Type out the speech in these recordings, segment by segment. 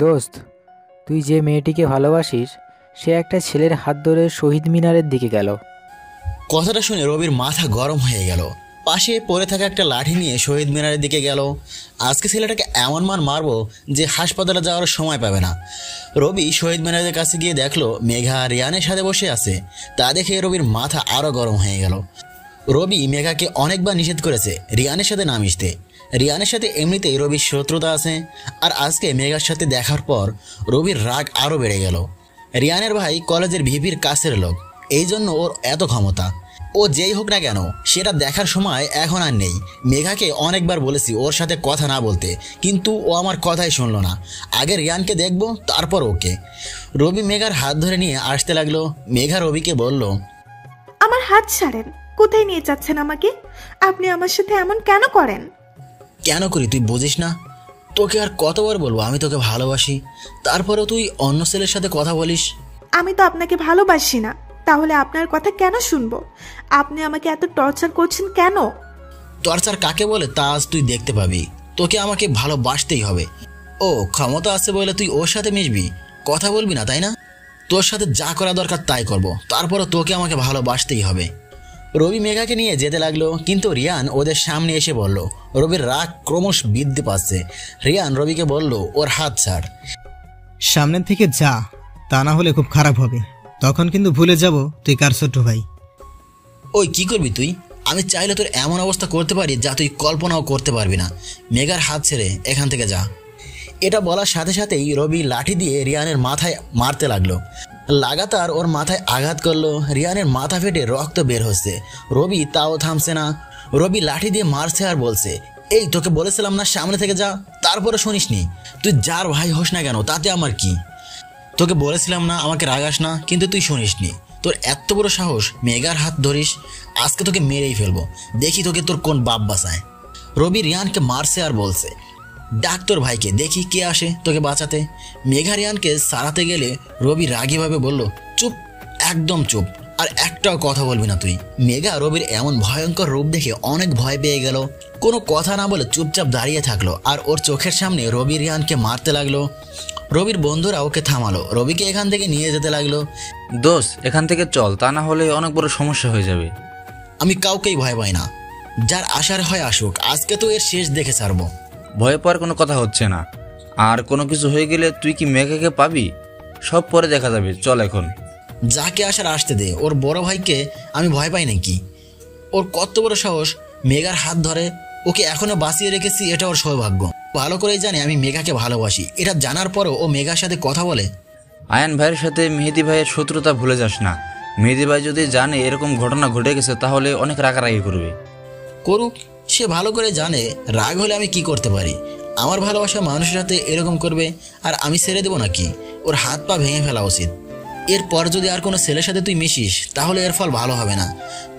দোস্ত, তুই যে মেয়েটিকে ভালোবাসিস সে একটা ছেলের হাত ধরে শহীদ মিনারের দিকে গেল। কথাটা শুনে রবির মাথা গরম হয়ে গেল। পাশে পড়ে থাকা একটা লাঠি নিয়ে শহীদ মিনারের দিকে গেল। আজকে ছেলেটাকে এমন মারবো যে হাসপাতালে যাওয়ার সময় পাবে না। রবি শহীদ মিনারের কাছে গিয়ে দেখলো মেঘা রিয়ানের সাথে বসে আছে। তা দেখে রবির মাথা আরও গরম হয়ে গেল। রবি মেঘাকে অনেকবার নিষেধ করেছে রিয়ানের সাথে না মিশতে। রিয়ানের সাথে এমনিতেই রবির শত্রুতা আছে, আর আজকে মেঘার সাথে দেখার পর রবির রাগ আরও বেড়ে গেল। রিয়ানের ভাই কলেজের ভিপির কাছের লোক, এই জন্য ওর এত ক্ষমতা। ও যেই হোক না কেন সেটা দেখার সময় এখন আর নেই। মেঘাকে অনেকবার বলেছি ওর সাথে কথা না বলতে, কিন্তু ও আমার কথাই শুনলো না। আগে রিয়ানকে দেখবো তারপর ওকে। রবি মেঘার হাত ধরে নিয়ে আসতে লাগলো। মেঘা রবিকে বলল, আমার হাত ছাড়েন, কোথায় নিয়ে যাচ্ছেন আমাকে? আপনি আমার সাথে এমন কেন করেন? কেন করি তুই বুঝিস না? তোকে আর কতবার বলবো আমি তোকে ভালোবাসি, তারপরেও তুই অন্য ছেলের সাথে কথা বলিস। আমি তো আপনাকে ভালোবাসি না, তাহলে আপনার কথা কেন শুনবো? আপনি আমাকে এত টর্চার করছেন কেন? টর্চার কাকে বলে তা আজ তুই দেখতে পাবি। তোকে আমাকে ভালোবাসতেই হবে। ও ক্ষমতা আছে বলে তুই ওর সাথে মিশবি, কথা বলবি না, তাই না? তোর সাথে যা করা দরকার তাই করব, তারপরও তোকে আমাকে ভালোবাসতেই হবে। রবি মেঘাকে নিয়ে যেতে লাগলো, কিন্তু রিয়ান ওদের সামনে এসে বলল। রবির রাগ ক্রমশ বৃদ্ধি পাচ্ছে। রিয়ান রবিকে বলল, ওর হাত ছাড়। সামনের থেকে যা, তা না হলে খুব খারাপ হবে। তখন কিন্তু ভুলে যাব তুই কার ছোট ভাই। ওই কি করবি তুই? আমি চাইলে তোর এমন অবস্থা করতে পারি যা তুই কল্পনাও করতে পারবি না। মেঘার হাত ছেড়ে এখান থেকে যা। এটা বলার সাথে সাথেই রবি লাঠি দিয়ে রিয়ানের মাথায় মারতে লাগলো। লাগাতার ওর মাথায় আঘাত করলো। রিয়ানের মাথা ফেটে রক্ত বের হচ্ছে। রবি তাও থামছে না। রবি লাঠি দিয়ে মারছে আর বলছে, এই তোকে বলেছিলাম না সামনে থেকে যা, তারপরে শুনিসনি? তুই যার ভাই হোস না কেন তাতে আমার কি? তোকে বলেছিলাম না আমাকে রাগাস না, কিন্তু তুই শুনিসনি। তোর এত বড় সাহস মেঘার হাত ধরিস, আজকে তোকে মেরেই ফেলবো। দেখি তোকে তোর কোন বাপ বাঁচায়। রবি রিয়ানকে মারছে আর বলছে, ডাক তোর ভাইকে, দেখি কে আসে তোকে বাঁচাতে। মেঘা রিয়ানকে সারাতে গেলে রবি রাগীভাবে বলল, চুপ, একদম চুপ, আর একটাও কথা বলবি না তুই। মেঘা রবির এমন ভয়ঙ্কর রূপ দেখে অনেক ভয় পেয়ে গেল। কোনো কথা না বলে চুপচাপ দাঁড়িয়ে থাকলো, আর ওর চোখের সামনে রবি রিয়ানকে মারতে লাগলো। রবির বন্ধুরা ওকে থামালো, রবিকে এখান থেকে নিয়ে যেতে লাগলো। দোস্ত, এখান থেকে চল, তা না হলে অনেক বড় সমস্যা হয়ে যাবে। আমি কাউকেই ভয় পাই না, যার আশার হয় আসুক, আজকে তো এর শেষ দেখে ছাড়বো। ভয় পাওয়ার কোনো কথা হচ্ছে না। আর কোনো কিছু হয়ে গেলে তুই কি মেঘাকে পাবি? সব পরে দেখা যাবে, চল এখন। যাকে আসার আসতে দে। ওর বড় ভাইকে আমি ভয় পাই নাকি? ওর কত বড় সাহস মেঘার হাত ধরে। ওকে এখনো বাঁচিয়ে রেখেছি, এটা ওর সৌভাগ্য। ভালো করেই জানে আমি মেঘাকে ভালোবাসি। এটা জানার পরেও ও মেঘার সাথে কথা বলে। আয়ান ভাইয়ের সাথে মেহেদি ভাইয়ের শত্রুতা ভুলে যাস না। মেহেদি ভাই যদি জানে এরকম ঘটনা ঘটে গেছে তাহলে অনেক রাগারাগি করবে। করুক, সে ভালো করে জানে রাগ হলে আমি কি করতে পারি। আমার ভালোবাসা মানুষের সাথে এরকম করবে আর আমি ছেড়ে দেবো নাকি? ওর হাত পা ভেঙে ফেলা উচিত। এরপর যদি আর কোনো ছেলের সাথে তুই মিশিস তাহলে এর ফল ভালো হবে না।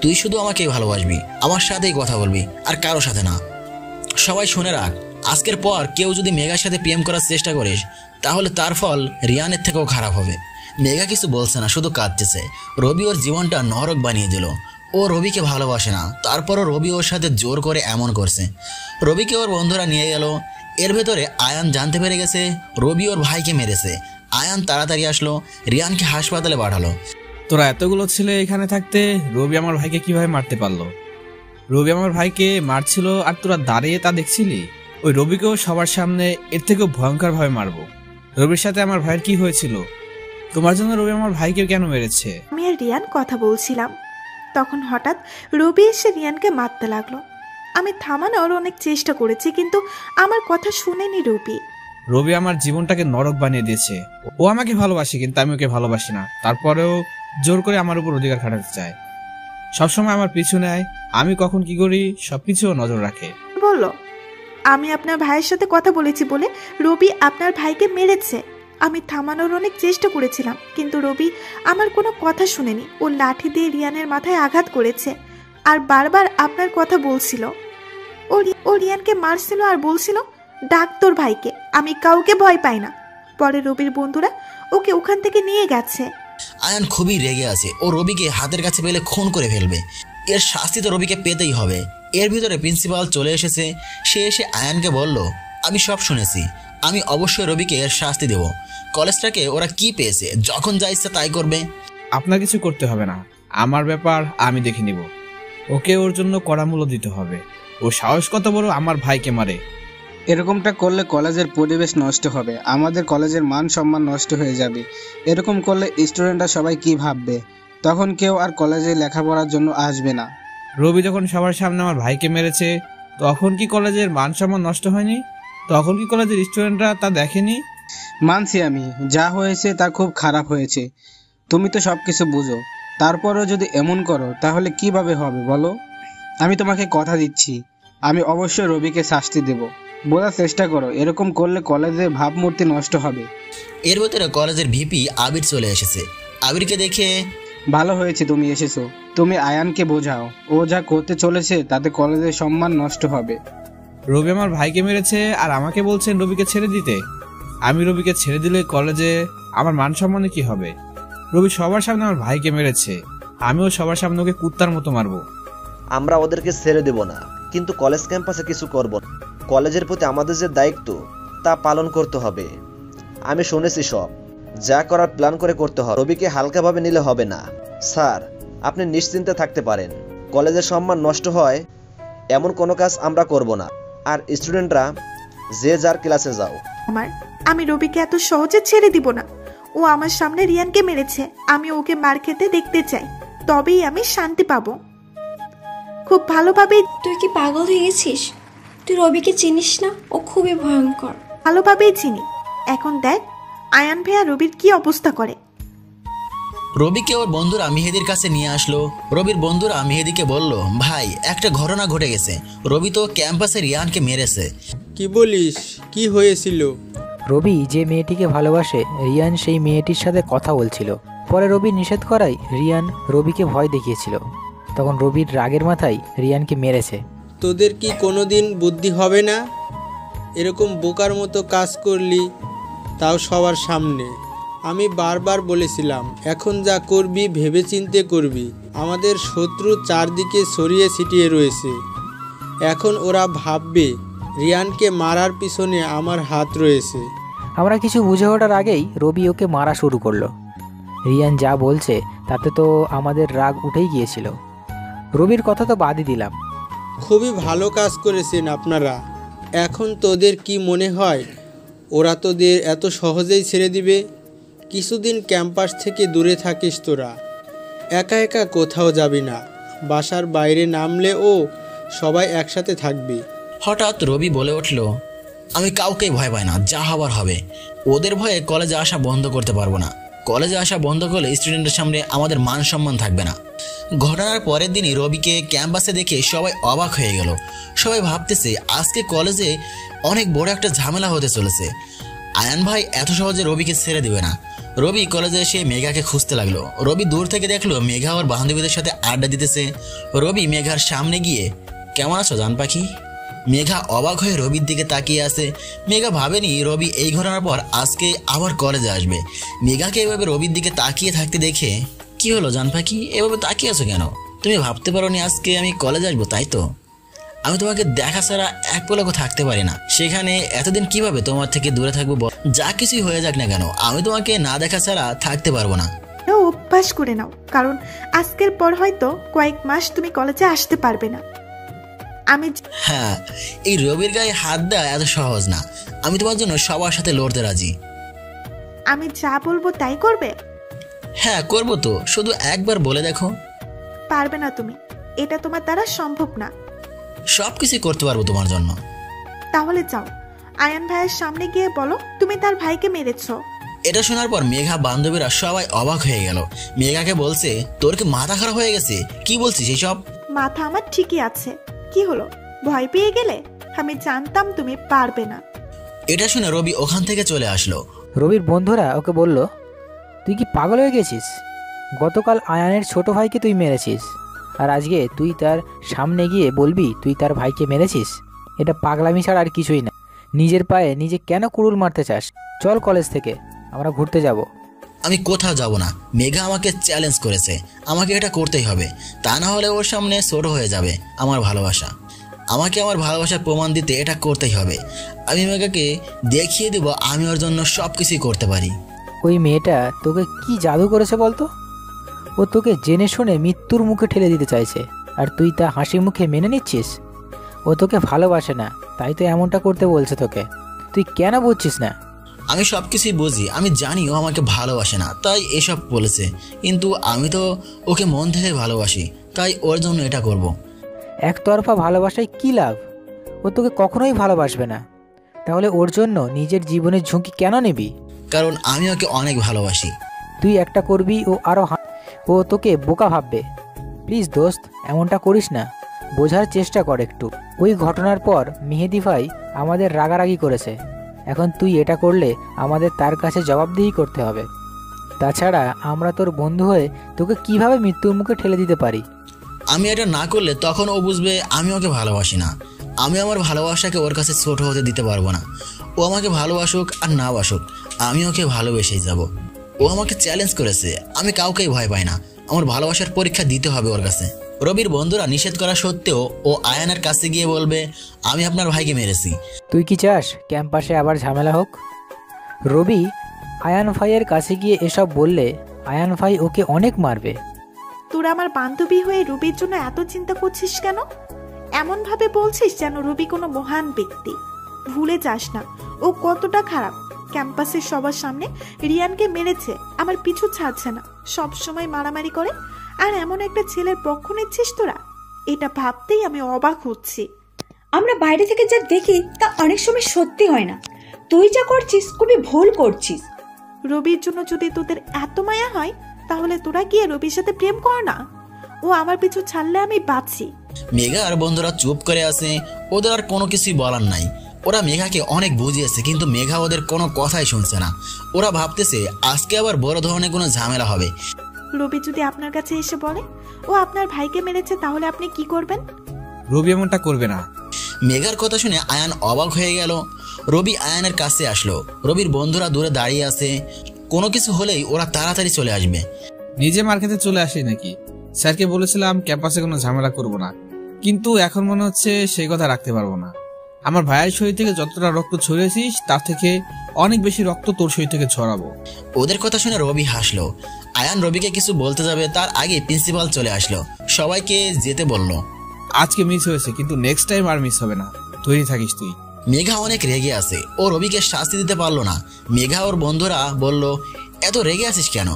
তুই শুধু আমাকেই ভালোবাসবি, আমার সাথেই কথা বলবি, আর কারো সাথে না। সবাই শুনে রাখ, আজকের পর কেউ যদি মেঘার সাথে প্রেম করার চেষ্টা করিস তাহলে তার ফল রিয়ানের থেকেও খারাপ হবে। মেঘা কিছু বলছে না, শুধু কাঁদতেছে। রবি ওর জীবনটা নরক বানিয়ে দিল। ও রবিকে ভালোবাসে না, তারপরও রবি ওর সাথে জোর করে এমন করছে। রবিকে ওর বন্ধুরা নিয়ে গেল। এর ভেতরে আয়ান জানতে পেরে গেছে রবি ওর ভাইকে মেরেছে। আয়ান তাড়াতাড়ি আসলো, রিয়ানকে হাসপাতালে পাঠালো। তোরা এতগুলো ছেলে এখানে থাকতে রবি আমার ভাইকে কিভাবে মারতে পারলো? রবি আমার ভাইকে মারছিল আর তোরা দাঁড়িয়ে তা দেখছিলি? ওই রবিকেও সবার সামনে এর থেকেও ভয়ঙ্কর ভাবে মারবো। রবির সাথে আমার ভাইয়ের কি হয়েছিল? তোমার জন্য রবি আমার ভাইকে কেন মেরেছে? আমি আর রিয়ান কথা বলছিলাম, তখন হঠাৎ রবি এসে রিয়ানকে মারতে লাগলো। আমি থামানোর অনেক চেষ্টা করেছি, কিন্তু আমার কথা শুনেনি রবি। রবি আমার জীবনটাকে নরক বানিয়ে দিয়েছে। ও আমাকে ভালোবাসে, কিন্তু আমি ওকে ভালোবাসি না। তারপরেও জোর করে আমার উপর অধিকার খাটাতে চায়। সবসময় আমার পিছু নেয়, আমি কখন কি করি সবকিছু নজর রাখে। বলল, আমি আপনার ভাইয়ের সাথে কথা বলেছি বলে রবি আপনার ভাইকে মেরেছে। আমি থামানোর অনেক চেষ্টা করেছিলাম, কিন্তু রবি আমার কোনো কথা শুনেনি। ও লাঠি দিয়ে রিয়ানের মাথায় আঘাত করেছে আর বারবার আপনার কথা বলছিল। ও রিয়ানকে মারছিল আর বলছিল, ডাক তোর ভাইকে, আমি কাউকে ভয় পাই না। পরে রবির বন্ধুরা ওকে ওখান থেকে নিয়ে গেছে। আয়ান খুবই রেগে আছে। ও রবিকে হাতের কাছে পেলে খুন করে ফেলবে। এর শাস্তি তো রবিকে পেতেই হবে। এর ভিতরে প্রিন্সিপাল চলে এসেছে। সে এসে আয়ানকে বলল, আমি সব শুনেছি। আমি অবশ্যই রবিকে এর শাস্তি দেব। কলেজটাকে ওরা কি পেয়েছে, যখন যা ইচ্ছা তাই করবে। আপনার কিছু করতে হবে না, আমার ব্যাপার আমি দেখে নিব। ওকে ওর জন্য কড়া মূল্য দিতে হবে। ও সাহস কত বড় আমার ভাইকে মারে। এরকমটা করলে কলেজের পরিবেশ নষ্ট হবে, আমাদের কলেজের মান সম্মান নষ্ট হয়ে যাবে। এরকম করলে স্টুডেন্টরা সবাই কি ভাববে? তখন কেউ আর কলেজে লেখাপড়ার জন্য আসবে না। রবি যখন সবার সামনে আমার ভাইকে মেরেছে, তখন কি কলেজের মান সম্মান নষ্ট হয়নি? তখন কি কলেজের স্টুডেন্টরা তা দেখেনি? মানছি আমি, যা হয়েছে তা খুব খারাপ হয়েছে। তুমি তো সব কিছু বুঝো, তারপরেও যদি এমন করো তাহলে কিভাবে হবে বলো? আমি তোমাকে কথা দিচ্ছি, আমি অবশ্যই রবিকে শাস্তি দেব। বোঝার চেষ্টা করো, এরকম করলে কলেজের ভাবমূর্তি নষ্ট হবে। এর ভেতরে কলেজের ভিপি আবির চলে এসেছে। আবিরকে দেখে, ভালো হয়েছে তুমি এসেছো। তুমি আয়ানকে বোঝাও, ও যা করতে চলেছে তাতে কলেজের সম্মান নষ্ট হবে। রবি আমার ভাইকে মেরেছে আর আমাকে বলছেন রবিকে ছেড়ে দিতে। আমি রবিকে ছেড়ে দিলে কলেজে আমার মান সম্মানে কি হবে? রবি সবার সামনে আমার ভাইকে মেরেছে, আমিও সবার সামনে ওকে কুত্তার মতো মারবো। আমরা ওদেরকে ছেড়ে দেব না, কিন্তু কলেজ ক্যাম্পাসে কিছু করব না। কলেজের প্রতি আমাদের যে দায়িত্ব তা পালন করতে হবে। আমি শুনেছি সব, যা করার প্ল্যান করে করতে হবে। রবিকে হালকাভাবে নিলে হবে না। স্যার, আপনি নিশ্চিন্তে থাকতে পারেন, কলেজের সম্মান নষ্ট হয় এমন কোনো কাজ আমরা করব না। আর স্টুডেন্টরা যে যার ক্লাসে যাও। আমি রবিকে এত সহজে ছেড়ে দিব না। ও আমার সামনে রিয়ানকে মেরেছে, আমি ওকে মার খেতে দেখতে চাই, তবেই আমি শান্তি পাবো। খুব ভালোভাবেই। তুই কি পাগল হয়ে গেছিস? তুই রবিকে চিনিস না? ও খুবই ভয়ঙ্কর। ভালোভাবেই চিনি। এখন দেখ আয়ান ভাইয়া রবির কি অবস্থা করে। রবিকে ওর বন্ধুরা মেহেদির কাছে নিয়ে আসলো। রবির বন্ধুরা মেহেদিকে বলল, ভাই একটা ঘটনা ঘটে গেছে, রবি তো ক্যাম্পাসে রিয়ানকে মেরেছে। কি বলিস, কি হয়েছিল? রবি যে মেয়েটিকে ভালোবাসে, রিয়ান সেই মেয়েটির সাথে কথা বলছিল। পরে রবি নিষেধ করায় রিয়ান রবিকে ভয় দেখিয়েছিল। তখন রবির রাগের মাথায় রিয়ানকে মেরেছে। তোদের কি কোনোদিন বুদ্ধি হবে না? এরকম বোকার মতো কাজ করলি, তাও সবার সামনে। আমি বারবার বলেছিলাম, এখন যা করবি ভেবেচিন্তে করবি। আমাদের শত্রু চারদিকে ছড়িয়ে ছিটিয়ে রয়েছে। এখন ওরা ভাববে রিয়ানকে মারার পিছনে আমার হাত রয়েছে। আমরা কিছু বুঝে ওঠার আগেই রবি ওকে মারা শুরু করলো। রিয়ান যা বলছে তাতে তো আমাদের রাগ উঠেই গিয়েছিল। রবির কথা তো বাদই দিলাম। খুবই ভালো কাজ করেছেন আপনারা। এখন তোদের কি মনে হয় ওরা তোদের এত সহজেই ছেড়ে দিবে? কিছুদিন ক্যাম্পাস থেকে দূরে থাকিস তোরা, একা একা কোথাও যাবি না। বাসার বাইরে নামলেও সবাই একসাথে থাকবি। হঠাৎ রবি বলে উঠল, আমি কাউকেই ভয় পাই না, যা হবার হবে। ওদের ভয়ে কলেজে আসা বন্ধ করতে পারবো না। কলেজে আসা বন্ধ করলে স্টুডেন্টের সামনে আমাদের মান সম্মান থাকবে না। ঘটনার পরের দিনই রবিকে ক্যাম্পাসে দেখে সবাই অবাক হয়ে গেল। সবাই ভাবতেছে আজকে কলেজে অনেক বড় একটা ঝামেলা হতে চলেছে। আয়ান ভাই এত সহজে রবিকে ছেড়ে দেবে না। রবি কলেজে এসে মেঘাকে খুঁজতে লাগলো। রবি দূর থেকে দেখলো মেঘা ওর বান্ধবীদের সাথে আড্ডা দিতেছে। রবি মেঘার সামনে গিয়ে, কেমন আছো জান পাখি? মেঘা অবাক হয়ে রবির দিকে তাকিয়ে আছে। মেঘা ভাবেনি রবি এই ঘটনার পর আজকে আবার কলেজে আসবে। মেঘাকে এভাবে রবির দিকে তাকিয়ে থাকতে দেখে, কি হলো জান পাখি, এভাবে তাকিয়ে আছো কেন? তুমি ভাবতে পারো নি আজকে আমি কলেজে আসবো, তাই তো? আমি তোমাকে দেখা ছাড়া এক পলকও থাকতে পারি না। সেখানে এতদিন কিভাবে তোমার থেকে দূরে থাকবো? যা কিছুই হয়ে যাক না কেন, আমি তোমাকে না দেখা ছাড়া থাকতে পারবো না। অভ্যাস করে নাও, কারণ আজকের পর হয়তো কয়েক মাস তুমি কলেজে আসতে পারবে না। হ্যাঁ, এই রবির গায়ে হাত দেওয়া এত সহজ না। আমি তোমার জন্য সবার সাথে লড়তে রাজি। আমি যা বলবো তাই করবে? হ্যাঁ করবো তো, শুধু একবার বলে দেখো। পারবে না তুমি, এটা তোমার দ্বারা সম্ভব না। সবকিছু করতে পারবো তোমার জন্য। তাহলে যাও, আয়ান ভাইয়ের সামনে গিয়ে বলো তুমি তার ভাইকে মেরেছো। এটা শোনার পর মেঘা বান্ধবীরা সবাই অবাক হয়ে গেল। মেঘাকে বলছে, তোর কি মাথা খারাপ হয়ে গেছে? কি বলছিস এইসব? মাথা আমার ঠিকই আছে। কি হলো, ভয় পেয়ে গেলে? আমি জানতাম তুমি পারবে না। এটা শুনে রবি ওখান থেকে চলে আসলো। রবির বন্ধুরা ওকে বলল, তুই কি পাগল হয়ে গেছিস? গতকাল আয়ানের ছোট ভাইকে তুই মেরেছিস, আর আজকে তুই তার সামনে গিয়ে বলবি তুই তার ভাইকে মেরেছিস? এটা পাগলামি ছাড়া আর কিছুই না। নিজের পায়ে নিজে কেন কুড়ুল মারতে চাস? চল কলেজ থেকে, আমরা ঘুরতে যাব। আমি কোথাও যাব না। মেঘা আমাকে চ্যালেঞ্জ করেছে, আমাকে এটা করতেই হবে, তা না হলে ওর সামনে ছোট হয়ে যাবে আমার ভালোবাসা। আমাকে আমার ভালোবাসার প্রমাণ দিতে এটা করতেই হবে। আমি মেঘাকে দেখিয়ে দেব আমি ওর জন্য সব কিছুই করতে পারি। ওই মেয়েটা তোকে কি জাদু করেছে বলতো? ও তোকে জেনে শুনে মৃত্যুর মুখে ঠেলে দিতে চাইছে, আর তুই তা হাসি মুখে মেনে নিচ্ছিস? ও তোকে ভালোবাসে না, তাই তো এমনটা করতে বলছে তোকে। তুই কেন বুঝছিস না? আমি সব কিছুই বুঝি, আমি জানি ও আমাকে ভালোবাসে না, তাই এসব বলেছে। কিন্তু আমি তো ওকে মন থেকে ভালোবাসি, তাই ওর জন্য এটা করব। একতরফা ভালোবাসায় কী লাভ? ও তোকে কখনোই ভালোবাসবে না। তাহলে ওর জন্য নিজের জীবনের ঝুঁকি কেন নিবি? কারণ আমি ওকে অনেক ভালোবাসি। তুই একটা করবি, ও তোকে বোকা ভাববে। প্লিজ দোস্ত, এমনটা করিস না, বোঝার চেষ্টা কর একটু। ওই ঘটনার পর মেহেদি ভাই আমাদের রাগারাগি করেছে। এখন তুই এটা করলে আমাদের তার কাছে জবাবদিহি করতে হবে। তাছাড়া আমরা তোর বন্ধু হয়ে তোকে কিভাবে মৃত্যুর মুখে ঠেলে দিতে পারি? আমি এটা না করলে তখন ও বুঝবে আমি ওকে ভালোবাসি না। আমি আমার ভালোবাসাকে ওর কাছে ছোট হতে দিতে পারবো না। ও আমাকে ভালোবাসুক আর না বাসুক, আমি ওকে ভালোবেসেই যাব। ও আমাকে চ্যালেঞ্জ করেছে, আমি কাউকেই ভয় পাই না। আমার ভালোবাসার পরীক্ষা দিতে হবে ওর কাছে। রবির বন্ধুরা নিষেধ করা সত্ত্বেও ও আয়ানের কাছে গিয়ে বলবে আমি আপনার ভাইকে মেরেছি। তুই কি চাস ক্যাম্পাসে আবার ঝামেলা হোক? রবি আয়ান ভাইয়ের কাছে গিয়ে এসব বললে আয়ান ভাই ওকে অনেক মারবে। তোরা আমার বান্ধবী হয়ে রবির জন্য এত চিন্তা করছিস কেন? এমন ভাবে বলছিস যেন রবি কোনো মহান ব্যক্তি। ভুলে যাস না ও কতটা খারাপ। ক্যাম্পাসের সবার সামনে রিয়ানকে মেরেছে, আমার পিছু ছাড়ছে না, সব সময় মারামারি করে। আর এমন একটা ছেলের পক্ষ নিচ্ছিস তোরা? এটা ভাবতেই আমি অবাক হচ্ছি। আমরা বাইরে থেকে যা দেখি তা অনেক সময় সত্যি হয় না। তুই যা করছিস খুবই ভুল করছিস। রবির জন্য যদি তোদের এত মায়া হয় তাহলে তোরা গিয়ে রবির সাথে প্রেম কর না। ও আমার পিছু ছাড়লে আমি বাঁচি। মেঘা আর বন্ধুরা চুপ করে আছে, ওদের আর কোনো কিছুই বলার নাই। ওরা মেঘাকে অনেক বুঝিয়েছে, কিন্তু মেঘা ওদের কোনো কথাই শুনছে না। ওরা ভাবতেছে আজকে আবার বড় ধরনের কোনো ঝামেলা হবে। রবি যদি আপনার কাছে এসে বলে ও আপনার ভাইকে মেরেছে, তাহলে আপনি কি করবেন? রবি এমনটা করবে না। মেঘার কথা শুনে আয়ান অবাক হয়ে গেল। রবি আয়ানের কাছে আসলো। রবির বন্ধুরা দূরে দাঁড়িয়ে আছে, কোনো কিছু হলেই ওরা তাড়াতাড়ি চলে আসবে। নিজে মার খেতে চলে আসি নাকি? স্যারকে বলেছিলাম ক্যাম্পাসে কোনো ঝামেলা করব না, কিন্তু এখন মনে হচ্ছে সেই কথা রাখতে পারবো না। আমার ভাইয়ের শরীর থেকে যতটা রক্ত ছড়িয়েছিস তার থেকে অনেক বেশি রক্ত তোর শরীর থেকে ছড়াবো। ওদের কথা শুনে রবি হাসলো। আয়ান রবিকে কিছু বলতে যাবে, তার আগে প্রিন্সিপাল চলে আসলো, সবাইকে যেতে বলল। আজকে মিস হয়েছে, কিন্তু নেক্সট টাইম আর মিস হবে না, তৈরি থাকিস তুই। মেঘা অনেক রেগে আছে, ও রবিকে শাস্তি দিতে পারলো না। মেঘা ওর বন্ধুরা বলল এত রেগে আছিস কেন?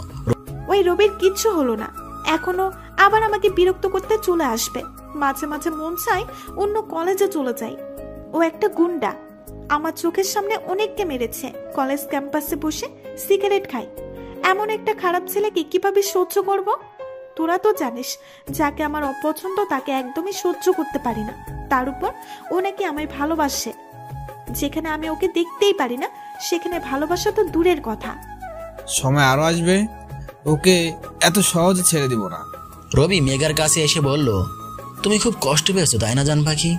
ওই রবির কিচ্ছু হলো না, এখনো আবার আমাকে বিরক্ত করতে চলে আসবে। মাঝে মাঝে মন চায় অন্য কলেজে চলে যাই। ও একটা গুন্ডা, আমার চোখের সামনে অনেককে মেরেছে। কলেজ ক্যাম্পাসে বসে সিগারেট খাই। এমন একটা খারাপ ছেলেকে কিভাবে সহ্য করব? তোরা তো জানিস যাকে আমার অপছন্দ তাকে একদমই সহ্য করতে পারি না। তার উপর ও নাকি আমায় ভালোবাসে। যেখানে আমি ওকে দেখতেই পারি না সেখানে ভালোবাসা তো দূরের কথা। সময় আরো আসবে, ওকে এত সহজে ছেড়ে দিব না। রবি মেঘার কাছে এসে বলল তুমি খুব কষ্ট পেয়েছো তাই না জান পাখি?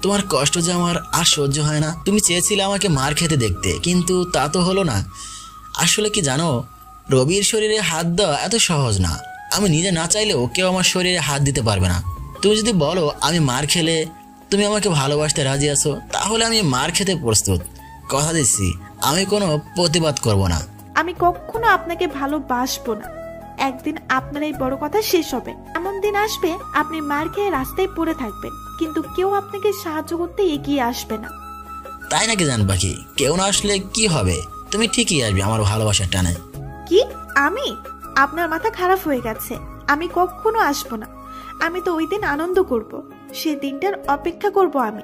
তোমার কষ্ট যে আমার আর সহ্য হয় না। তুমি চেয়েছিলে আমাকে মার খেতে দেখতে, কিন্তু তা তো হলো না। আসলে কি জানো, রবির শরীরে হাত দেওয়া এত সহজ না। আমি নিজে না চাইলেও কেউ আমার শরীরে হাত দিতে পারবে না। তুমি যদি বলো আমি মার খেলে তুমি আমাকে ভালোবাসতে রাজি আছো, তাহলে আমি মার খেতে প্রস্তুত। কথা দিচ্ছি আমি কোনো প্রতিবাদ করব না। আমি কখনো আপনাকে ভালোবাসবো না। একদিন আপনার এই বড় কথা শেষ হবে। এমন দিন আসবে আপনি মার খেয়ে রাস্তায় পড়ে থাকবেন, কিন্তু কেউ আপনাকে সাহায্য করতে এগিয়ে আসবে না। তাই নাকি জান পাখি? কেউ না আসলে কি হবে, তুমি ঠিকই আসবে আমার ভালোবাসার টানে। কি? আমি? আপনার মাথা খারাপ হয়ে গেছে। আমি কখনো আসবো না। আমি তো ওই দিন আনন্দ করব, সে দিনটার অপেক্ষা করব আমি।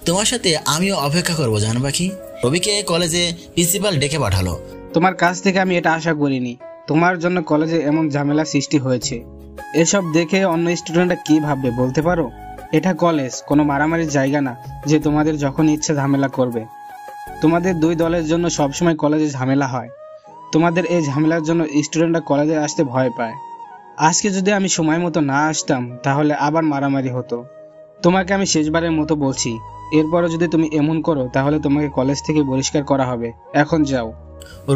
তোমার সাথে আমিও অপেক্ষা করবো জান পাখি। রবিকে কলেজে প্রিন্সিপাল ডেকে পাঠালো। তোমার কাছ থেকে আমি এটা আশা করিনি। তোমার জন্য কলেজে এমন ঝামেলা সৃষ্টি হয়েছে। এসব দেখে অন্য স্টুডেন্টরা কি ভাববে বলতে পারো? এটা কলেজ, কোনো মারামারির জায়গা না যে তোমাদের যখন ইচ্ছে ঝামেলা করবে। তোমাদের দুই দলের জন্য সবসময় কলেজে ঝামেলা হয়। তোমাদের এই ঝামেলার জন্য স্টুডেন্টরা কলেজে আসতে ভয় পায়। আজকে যদি আমি সময় মতো না আসতাম তাহলে আবার মারামারি হতো। তোমাকে আমি শেষবারের মতো বলছি, এরপরও যদি তুমি এমন করো তাহলে তোমাকে কলেজ থেকে বহিষ্কার করা হবে। এখন যাও।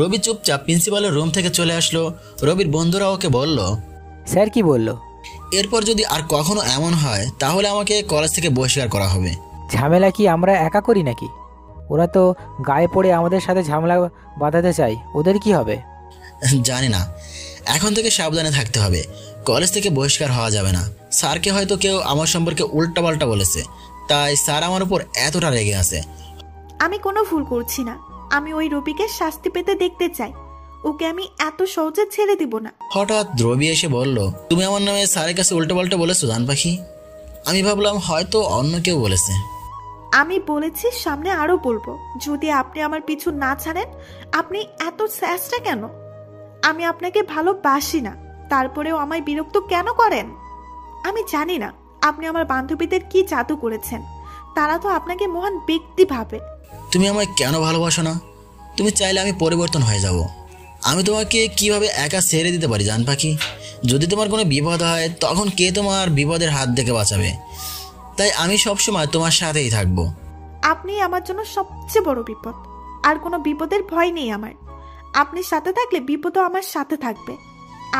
রবি চুপচাপ প্রিন্সিপালের রুম থেকে চলে আসলো। রবির বন্ধুরা ওকে বলল স্যার কি বলল? এরপর যদি আর কখনো এমন হয় তাহলে আমাকে কলেজ থেকে বহিষ্কার করা হবে। ঝামেলা কি আমরা একা করি নাকি? ওরা তো গায়ে পড়ে আমাদের সাথে ঝামেলা বাঁধাতে চায়, ওদের কি হবে? জানি না, এখন থেকে সাবধানে থাকতে হবে। কলেজ থেকে বহিষ্কার হওয়া যাবে না। স্যারকে হয়তো কেউ আমার সম্পর্কে উল্টাপাল্টা বলেছে, তাই স্যার আমার উপর এতটা রেগে আছে। আমি কোনো ভুল করছি না। আমি ওই রবিকে শাস্তি পেতে দেখতে চাই। ওকে আমি এত সহজে ছেড়ে দিব না। হঠাৎ রবি এসে বলল, তুমি আমার নামে স্যারের কাছে উল্টাপাল্টা বলেছো জান পাখি। আমি ভাবলাম হয়তো অন্য কেউ বলেছে। আমি বলেছি সামনে আরো বলবো। যদি আপনি আমার পিছু না ছাড়েন, আপনি এত স্যাসটা কেন? আমি আপনাকে ভালোবাসি না, তারপরেও আমায় বিরক্ত কেন করেন? আমি জানি না আপনি আমার বান্ধবীদের কি জাদু করেছেন। তারা তো আপনাকে মহান ব্যক্তি ভাবে। তুমি আমায় কেন ভালোবাসো না? তুমি চাইলে আমি পরিবর্তন হয়ে যাব। আমি তোমাকে কিভাবে একা ছেড়ে দিতে পারি জান পাখি? যদি তোমার কোনো বিপদ হয় তখন কে তোমার বিপদের হাত থেকে বাঁচাবে? তাই আমি সবসময় তোমার সাথেই থাকবো। আপনি আমার জন্য সবচেয়ে বড় বিপদ। আর কোনো বিপদের ভয় নেই আমার। আপনি সাথে থাকলে বিপদও আমার সাথে থাকবে।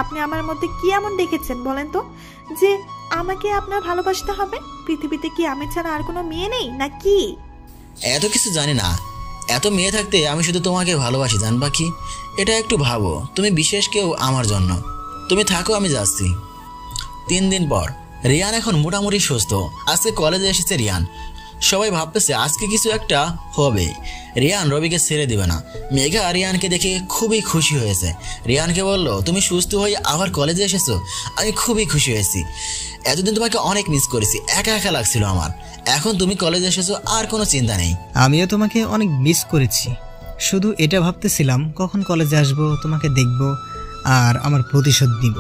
আপনি আমার মধ্যে কি এমন দেখেছেন বলেন তো, যে আমাকে আপনার ভালোবাসতে হবে? পৃথিবীতে কি আমি ছাড়া আর কোনো মেয়ে নেই না কি? এত কিছু জানি না। এত মেয়ে থাকতে আমি শুধু তোমাকে ভালোবাসি জান পাখি। এটা একটু ভাবো, তুমি বিশেষ কেউ আমার জন্য। তুমি থাকো, আমি যাচ্ছি। 3 দিন পর রিয়ান এখন মোটামুটি সুস্থ। আজকে কলেজে এসেছে রিয়ান। সবাই ভাবতেছে আজকে কিছু একটা হবে। রিয়ান রবিকে ছেড়ে দিবে না। মেঘা রিয়ানকে দেখে খুবই খুশি হয়েছে। রিয়ানকে বলল, তুমি সুস্থ হয়ে আবার কলেজে এসেছো, আমি খুবই খুশি হয়েছি। এতদিন তোমাকে অনেক মিস করেছি, একা একা লাগছিল আমার। এখন তুমি কলেজে এসেছো, আর কোনো চিন্তা নেই। আমিও তোমাকে অনেক মিস করেছি। শুধু এটা ভাবতেছিলাম কখন কলেজে আসবো, তোমাকে দেখব আর আমার প্রতিশোধ নিব।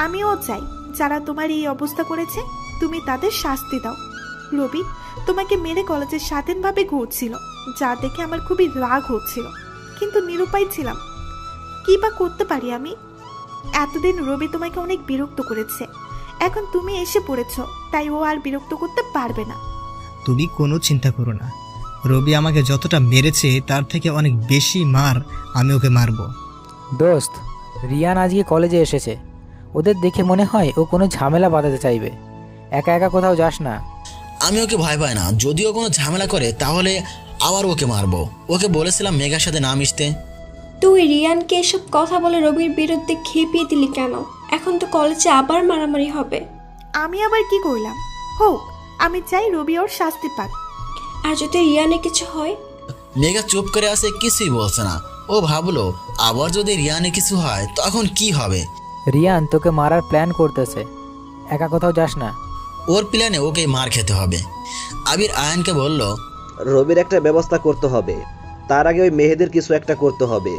আমিও চাই যারা তোমার এই অবস্থা করেছে তুমি তাদের শাস্তি দাও। রবি তোমাকে মেরে কলেজে স্বাধীনভাবে ঘুরছিল, যা দেখে আমার খুবই রাগ হচ্ছিল, কিন্তু নিরুপায় ছিলাম। কি বা করতে পারি আমি? এতদিন রবি তোমাকে অনেক বিরক্ত করেছে, এখন তুমি এসে পড়েছো, তাই ও আর বিরক্ত করতে পারবে না। তুমি কোনো চিন্তা করো না, রবি আমাকে যতটা মেরেছে তার থেকে অনেক বেশি মার আমি ওকে মারবো। দোস্ত, রিয়ান আজকে কলেজে এসেছে। ওদের দেখে মনে হয় ও কোনো ঝামেলা বাঁধাতে চাইবে। একা একা কোথাও যাস না। আমি ওকে ভয় পাই না। যদিও কোনো ঝামেলা করে তাহলে আবার ওকে মারবো। ওকে বলেছিলাম মেঘার সাথে না মিশতে। তুই রিয়ানকে এসব কথা বলে রবির বিরুদ্ধে খেপিয়ে দিলি কেন? এখন তো কলেজে আবার মারামারি হবে। আমি আবার কি করলাম? হোক, আমি চাই রবি ওর শাস্তি পাক। আর যদি রিয়ানে কিছু হয়? মেঘা চুপ করে আছে, কিছুই বলছে না। ও ভাবলো আবার যদি রিয়ানে কিছু হয় তখন কি হবে। রিয়ান তোকে মারার প্ল্যান করতেছে, একা কোথাও যাস না। ওর প্ল্যানে ওকে মার খেতে হবে। আবির আয়ানকে বলল, রবির একটা ব্যবস্থা করতে হবে। তার আগে ওই মেহেদের কিছু একটা করতে হবে।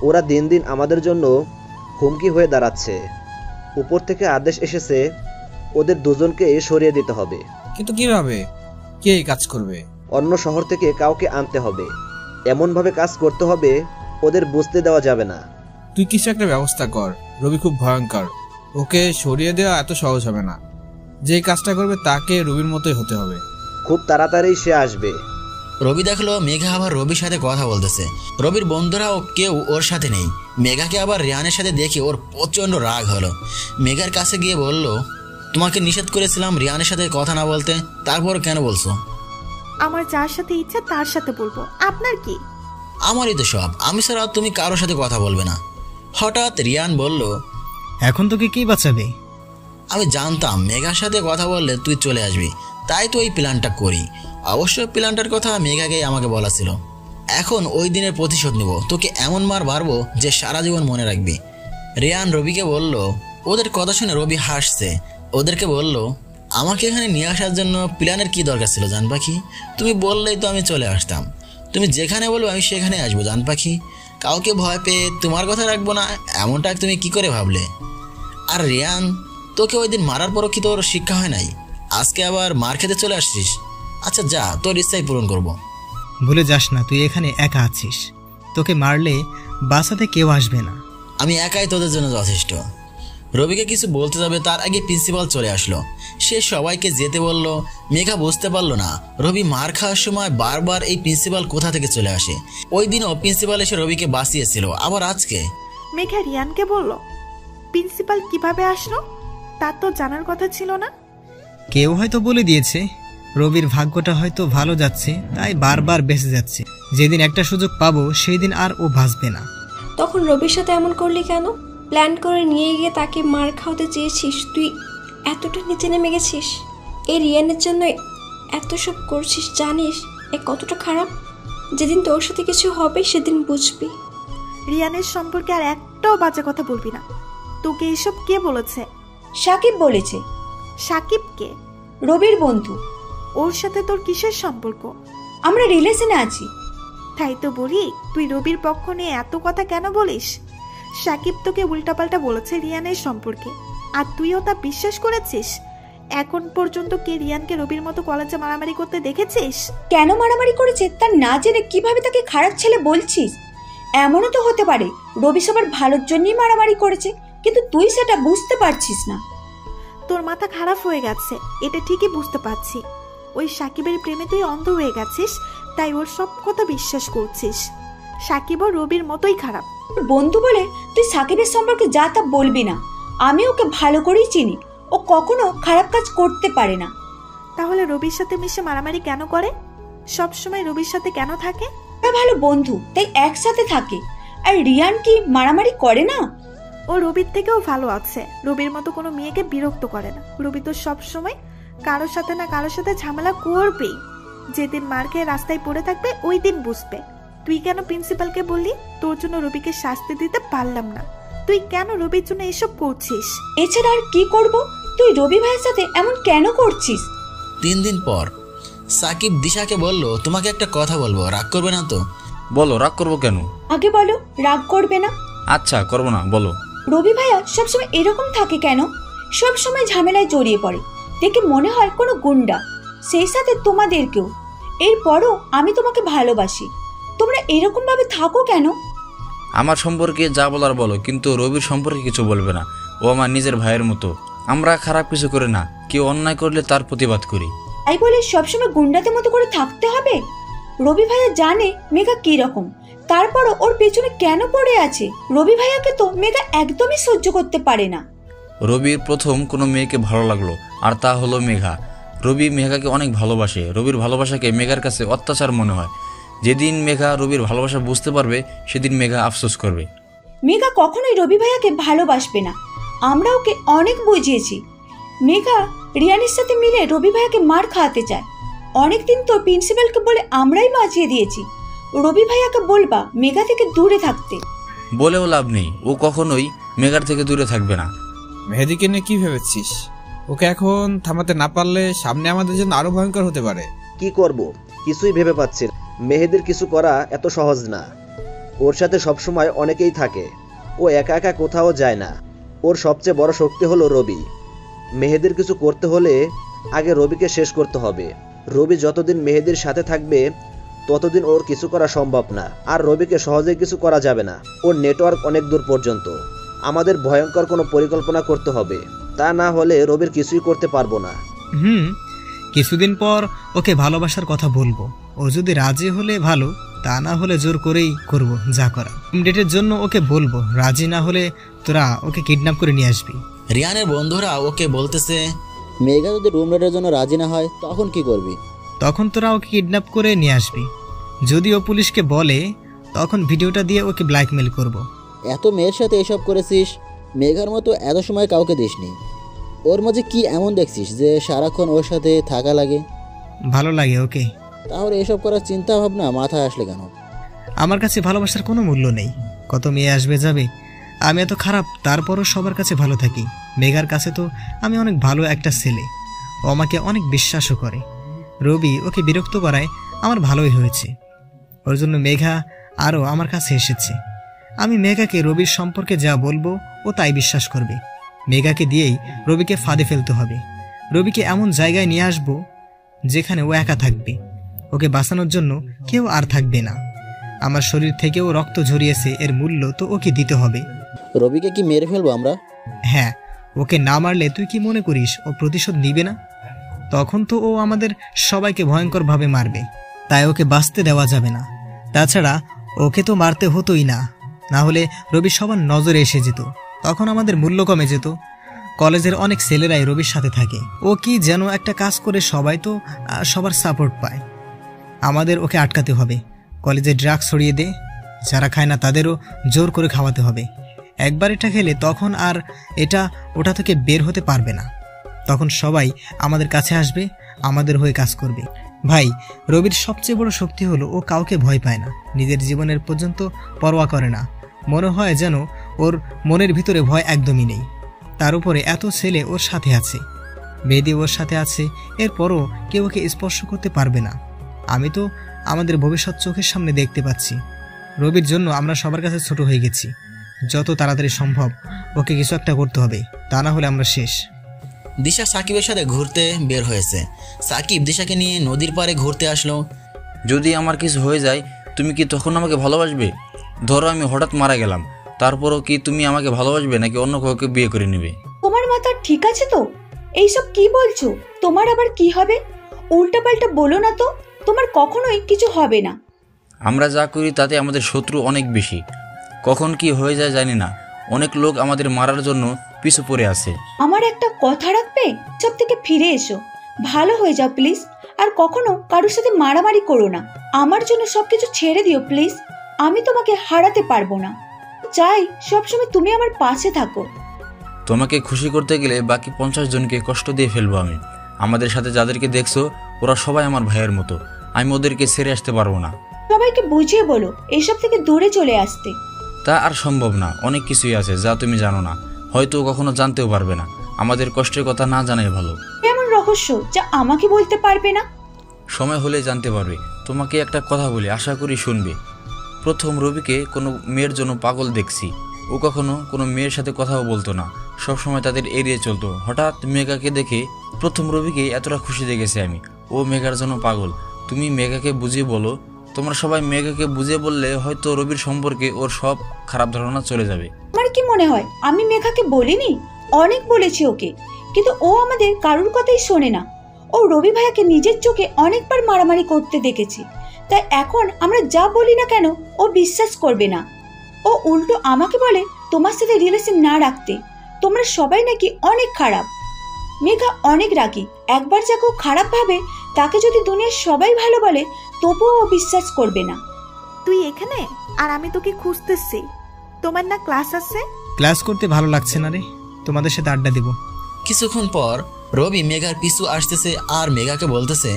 ওরা দিন দিন আমাদের জন্য হুমকি হয়ে দাঁড়াচ্ছে। উপর থেকে আদেশ এসেছে ওদের দুজনকে সরিয়ে দিতে হবে। কিন্তু কিভাবে? কে এই কাজ করবে? অন্য শহর থেকে কাউকে আনতে হবে। এমনভাবে কাজ করতে হবে ওদের বুঝতে দেওয়া যাবে না। তুই কিছু একটা ব্যবস্থা কর। রবি খুব ভয়ঙ্কর, ওকে সরিয়ে দেওয়া এত সহজ হবে না। যে কাজটা করবে তাকে রবির মতোই হতে হবে। খুব তাড়াতাড়ি সে আসবে। রবি দেখলো মেঘা আবার রবির সাথে কথা বলতেছে। রবির বন্ধুরাও কেউ ওর সাথে নেই। মেঘাকে আবার রিয়ানের সাথে দেখে ওর প্রচণ্ড রাগ হলো। মেঘার কাছে গিয়ে বলল, তোমাকে নিষেধ করেছিলাম রিয়ানের সাথে কথা না বলতে, তারপর কেন বলছো? আমার যার সাথে ইচ্ছা তার সাথে বলবো, আপনার কি? আমারই তো সব, আমি ছাড়া তুমি কারোর সাথে কথা বলবে না। হঠাৎ রিয়ান বলল, এখন তোকে কি বাঁচাবে? আমি জানতাম মেঘার সাথে কথা বললে তুই চলে আসবি, তাই তো এই প্ল্যানটা করি। অবশ্য প্ল্যানটার কথা মেঘাকেই আমাকে বলা ছিল। এখন ওই দিনের প্রতিশোধ নিব, তোকে এমন মার মারবো যে সারা জীবন মনে রাখবি। রিয়ান রবিকে বলল। ওদের কথা শুনে রবি হাসছে। ওদেরকে বলল, আমাকে এখানে নিয়ে আসার জন্য প্ল্যানের কি দরকার ছিল জান পাখি? তুমি বললেই তো আমি চলে আসতাম। তুমি যেখানে বলবো আমি সেখানে আসবো জান পাখি। কাউকে ভয় পেয়ে তোমার কথা রাখবো না, এমনটা তুমি কি করে ভাবলে? আর রিয়ান, তোকে ওই দিন মারার পরও কি তোর শিক্ষা হয় নাই? আজকে আবার মার খেতে চলে আসছিস? আচ্ছা যা, তোর ইচ্ছাই পূরণ করবো। ভুলে যাস না তুই এখানে একা আছিস। তোকে মারলে বাঁচাতে কেউ আসবে না। আমি একাই তোদের জন্য যথেষ্ট। রবিকে কিছু বলতে যাবে তার আগে প্রিন্সিপাল চলে আসলো। সে সবাইকে যেতে বলল। মেঘা বুঝতে পারলো না রবি মার খাওয়ার সময় বারবার এই প্রিন্সিপাল কোথা থেকে চলে আসে। ওই দিনও প্রিন্সিপাল এসে রবিকে বাঁচিয়েছিল, আবার আজকে। মেঘা রিয়ানকে বলল, প্রিন্সিপাল কিভাবে আসলো তার তো জানার কথা ছিল না। কেউ হয়তো বলে দিয়েছে, রবির ভাগ্যটা হয়তো ভালো যাচ্ছে, তাই বারবার বেঁচে যাচ্ছে। যেদিন একটা সুযোগ পাবো সেই দিন আর ও ভাসবে না। তখন রবির সাথে এমন করলি কেন? প্ল্যান করে নিয়ে গিয়ে তাকে মার খাওয়াতে চেয়েছিস, তুই এতটা নিচে নেমে গেছিস। এই রিয়ানের জন্য এত সব করছিস, জানিস এ কতটা খারাপ? যেদিন তোর সাথে কিছু হবে সেদিন বুঝবি। রিয়ানের সম্পর্কে আর একটাও বাজে কথা বলবি না। তোকে এইসব কে বলেছে? সাকিব বলেছে। সাকিব কে? রবির বন্ধু। ওর সাথে তোর কিসের সম্পর্ক? আমরা রিলেশনে আছি। তাই তো বলি, তুই রবির পক্ষ নিয়ে এত কথা কেন বলিস? সাকিব তোকে উল্টাপাল্টা বলেছে রিয়ানের সম্পর্কে, আর তুইও তা বিশ্বাস করেছিস? এখন পর্যন্ত কে রিয়ানকে রবির মতো কলেজে মারামারি করতে দেখেছিস? কেন মারামারি করেছে তা না জেনে কিভাবে তাকে খারাপ ছেলে বলছিস? এমনও তো হতে পারে রবি সবার ভালোর জন্যই মারামারি করেছে, কিন্তু তুই সেটা বুঝতে পারছিস না। তোর মাথা খারাপ হয়ে গেছে, এটা ঠিকই বুঝতে পারছি। ওই সাকিবের প্রেমে তুই অন্ধ হয়ে গেছিস, তাই ওর সব কথা বিশ্বাস করছিস। সাকিবও রবির মতোই খারাপ। বন্ধু বলে তুই সাকিবের সম্পর্কে যা তা বলবি না। আমি ওকে ভালো করেই চিনি, ও কখনো খারাপ কাজ করতে পারে না। তাহলে রবির সাথে মিশে মারামারি কেন করে? সব সময় রবির সাথে কেন থাকে? ওরা ভালো বন্ধু, তাই একসাথে থাকে। আর রিয়ান কি মারামারি করে না? ও রবির থেকেও ভালো আছে। রবির মতো কোনো মেয়েকে বিরক্ত করে না। রবি তো সব সময় কারোর সাথে না কারোর সাথে ঝামেলা করবেই। যেদিন মার খেয়ে রাস্তায় পড়ে থাকবে ওই দিন বুঝবে। তুই কেন প্রিন্সিপালকে বললি তোর জন্য রবিকে শাস্তি দিতে পারলাম না? তুই কেন রবির জন্য এসব করছিস? এছাড়া আর কি করব? তুই রবি ভাইয়ের সাথে এমন কেন করছিস? 3 দিন পর সাকিব দিশাকে বলল, তোমাকে একটা কথা বলবো, রাগ করবে না তো? বলো, রাগ করবো কেন? আগে বলো, রাগ করবে না? আচ্ছা, করবো না, বলো। রবি ভাইয়া সবসময় এরকম থাকে কেন? সবসময় ঝামেলায় জড়িয়ে পড়ে, দেখে মনে হয় কোনো গুন্ডা। সেই সাথে তোমাদেরকেও। এরপরও আমি তোমাকে ভালোবাসি, তোমরা এরকম ভাবে থাকো কেন? আমার সম্পর্কে যা বলার বলো, কিন্তু রবির সম্পর্কে কিছু বলবে না। ও আমার নিজের ভাইয়ের মতো। আমরা খারাপ কিছু করি না, কেউ অন্যায় করলে তার প্রতিবাদ করি। তাই বলে সবসময় গুন্ডাদের মতো করে থাকতে হবে? রবি ভাইয়া জানে মেঘা কি রকম, তারপরও ওর পেছনে কেন পড়ে আছে? রবি ভাইয়াকে তো মেঘা একদমই সহ্য করতে পারে না। রবির প্রথম কোনো মেয়েকে ভালো লাগলো, আর তা হলো মেঘা। রবি মেঘাকে অনেক ভালোবাসে। রবির ভালোবাসাকে মেঘার কাছে অত্যাচার মনে হয়। যেদিন মেঘা রবির ভালোবাসা বুঝতে পারবে সেদিন মেঘা আফসোস করবে। মেঘা কখনোই রবি ভাইয়াকে ভালোবাসবে না। আমরা ওকে অনেক বুঝিয়েছি। মেঘা রিয়ানের সাথে মিলে রবি ভাইয়াকে মার খাওয়াতে চায়। অনেকদিন তো প্রিন্সিপালকে বলে আমরাই বাঁচিয়ে দিয়েছি। রবি ভাইয়াকে বলবা মেঘা থেকে দূরে থাকতে। বলেও লাভ নেই, ও কখনোই মেঘার থেকে দূরে থাকবে না। মেহেদিকে নিয়ে কি ভেবেছিস? ওকে এখন থামাতে না পারলে সামনে আমাদের জন্য আরো ভয়ঙ্কর হতে পারে। কি করব কিছুই ভেবে পাচ্ছি না। মেহেদির কিছু করা এত সহজ না। ওর সাথে সবসময় অনেকেই থাকে। ও একা একা কোথাও যায় না। ওর সবচেয়ে বড় শক্তি হলো রবি। মেহেদির কিছু করতে হলে আগে রবিকে শেষ করতে হবে। রবি যতদিন মেহেদির সাথে থাকবে ততদিন ওর কিছু করা সম্ভব না। আর রবিকে সহজে কিছু করা যাবে না। ওর নেটওয়ার্ক অনেক দূর পর্যন্ত। আমাদের ভয়ঙ্কর কোনো পরিকল্পনা করতে হবে, তা না হলে রবির কিছুই করতে পারবো না। কিছুদিন পর ওকে ভালোবাসার কথা বলবো। ও যদি রাজি হলে ভালো, তা না হলে জোর করেই করব যা করা। ডেটের জন্য ওকে বলবো, রাজি না হলে তোরা ওকে কিডন্যাপ করে নিয়ে আসবি। রিয়ানের বন্ধুরা ওকে বলতেছে, মেঘা যদি রুম রেটের জন্য রাজি না হয় তখন কি করবি? তখন তোরা ওকে কিডন্যাপ করে নিয়ে আসবি। যদি ও পুলিশকে বলে তখন ভিডিওটা দিয়ে ওকে ব্ল্যাকমেল করব। এত মেয়ের সাথে এসব করেছিস, মেঘার মতো এত সময় কাউকে দিসনি। ওর মাঝে কি এমন দেখছিস যে সারাক্ষণ ওর সাথে থাকা লাগে? ভালো লাগে ওকে। তাহলে এসব করার চিন্তা ভাবনা মাথায় আসলে কেন? আমার কাছে ভালোবাসার কোনো মূল্য নেই। কত মেয়ে আসবে যাবে। আমি এত খারাপ, তারপরও সবার কাছে ভালো থাকি। মেঘার কাছে তো আমি অনেক ভালো একটা ছেলে। ও আমাকে অনেক বিশ্বাসও করে। রবি ওকে বিরক্ত করায় আমার ভালোই হয়েছে। ওর জন্য মেঘা আরও আমার কাছে এসেছে। আমি মেঘাকে রবির সম্পর্কে যা বলবো ও তাই বিশ্বাস করবে। মেঘাকে দিয়েই রবিকে ফাঁদে ফেলতে হবে। রবিকে এমন জায়গায় নিয়ে আসবো যেখানে ও একা থাকবে। ওকে বাঁচানোর জন্য কেউ আর থাকবে না। আমার শরীর থেকেও রক্ত ঝরিয়েছে, এর মূল্য তো ওকে দিতে হবে। রবিকে কি মেরে ফেলবো আমরা? হ্যাঁ, ওকে না মারলে তুই কি মনে করিস ও প্রতিশোধ নিবে না? তখন তো ও আমাদের সবাইকে ভয়ঙ্করভাবে মারবে। তাই ওকে বাঁচতে দেওয়া যাবে না। তাছাড়া ওকে তো মারতে হতোই না, না হলে রবি সবার নজরে এসে যেত। তখন আমাদের মূল্য কমে যেত। কলেজের অনেক ছেলেরাই রবির সাথে থাকে। ও কি যেন একটা কাজ করে সবাই তো সবার সাপোর্ট পায়। আমাদের ওকে আটকাতে হবে। কলেজে ড্রাগস ছড়িয়ে দে, যারা খায় না তাদেরও জোর করে খাওয়াতে হবে। একবার এটা খেলে তখন আর এটা ওটা থেকে বের হতে পারবে না। তখন সবাই আমাদের কাছে আসবে, আমাদের হয়ে কাজ করবে। ভাই, রবির সবচেয়ে বড় শক্তি হলো ও কাউকে ভয় পায় না, নিজের জীবনের পর্যন্ত পরোয়া করে না। মনে হয় যেন ওর মনের ভিতরে ভয় একদমই নেই। তার উপরে এত ছেলে ওর সাথে আছে, মেয়েদি ওর সাথে আছে, এরপরও কেউ ওকে স্পর্শ করতে পারবে না। আমি তো আমাদের ভবিষ্যৎ চোখের সামনে দেখতে পাচ্ছি। রবির জন্য আমরা সবার কাছে ছোট হয়ে গেছি। যত তাড়াতাড়ি সম্ভব ওকে কিছু একটা করতে হবে, তা না হলে আমরা শেষ। দিশা সাকিবের সাথে ঘুরতে বের হয়েছে। সাকিব দিশাকে নিয়ে নদীর পাড়ে ঘুরতে আসলো। যদি আমার কিছু হয়ে যায় তুমি কি তখন আমাকে ভালোবাসবে? ধরো আমি হঠাৎ মারা গেলাম, তারপরও কি তুমি আমাকে ভালোবাসবে নাকি অন্য কাউকে বিয়ে করে নেবে? তোমার মাথা ঠিক আছে তো? এইসব কি বলছো? তোমার আবার কি হবে? উল্টাপাল্টা বলো না তো, তোমার কখনোই কিছু হবে না। আমরা যা করি তাতে আমাদের শত্রু অনেক বেশি, কখন কি হয়ে যায় জানি না। অনেক লোক আমাদের মারার জন্য পিছু পড়ে আছে। আমার একটা কথা রাখবে? সব থেকে ফিরে এসো, ভালো হয়ে যাও প্লিজ। আর কখনো কারোর সাথে মারামারি করো না। আমার জন্য সবকিছু ছেড়ে দিও প্লিজ। আমি তোমাকে হারাতে পারবো না, চাই সবসময় তুমি আমার পাশে থাকো। তোমাকে খুশি করতে গেলে বাকি 50 জনকে কষ্ট দিয়ে ফেলবো আমি। আমাদের সাথে যাদেরকে দেখছো ওরা সবাই আমার ভাইয়ের মতো, আমি ওদেরকে ছেড়ে আসতে পারবো না। সবাইকে বুঝিয়ে বলো এসব থেকে দূরে চলে আসতে। তা আর সম্ভব না, অনেক কিছুই আছে যা তুমি জানো না, হয়তো কখনো জানতেও পারবে না। আমাদের কষ্টের কথা না জানাই ভালো। এমন রহস্য যা আমাকে বলতে পারবে না? সময় হলে জানতে পারবে। তোমাকে একটা কথা বলি, আশা করি শুনবে। প্রথম রবিকে কোনো মেয়ের জন্য পাগল দেখছি। ও কখনো কোনো মেয়ের সাথে কথাও বলতো না, সবসময় তাদের এড়িয়ে চলতো। হঠাৎ মেঘাকে দেখে প্রথম রবিকে এতটা খুশি দেখেছি আমি। ও মেঘার জন্য পাগল। তুমি মেঘাকে বুঝিয়ে বলো। তোমরা সবাই মেঘাকে বুঝিয়ে বললে হয়তো রবির সম্পর্কে ওর সব খারাপ ধারণা চলে যাবে। আমার কি মনে হয় আমি মেঘাকে বলিনি? অনেক বলেছি ওকে, কিন্তু ও আমাদের কারোর কথাই শোনে না। ও রবি ভাইয়াকে নিজের চোখে অনেকবার মারামারি করতে দেখেছি, তাই এখন আমরা যা বলি না কেন ও বিশ্বাস করবে না। ও উল্টো আমাকে বলে তোমার সাথে রিলেশন না রাখতে। তোমরা সবাই নাকি অনেক খারাপ। মেঘা অনেক রাগী। একবার যাকে ও খারাপ ভাবে তাকে যদি দুনিয়ার সবাই ভালো বলে তবুও ও বিশ্বাস করবে না। তুই এখানে আর আমি তোকে খুঁজতেছি। তোমার না ক্লাস আছে? ক্লাস করতে ভালো লাগছে না রে, তোমাদের সাথে আড্ডা দেব। কিছুক্ষণ পর রবি মেঘার পিছু আসতেছে আর মেঘাকে বলতেছে,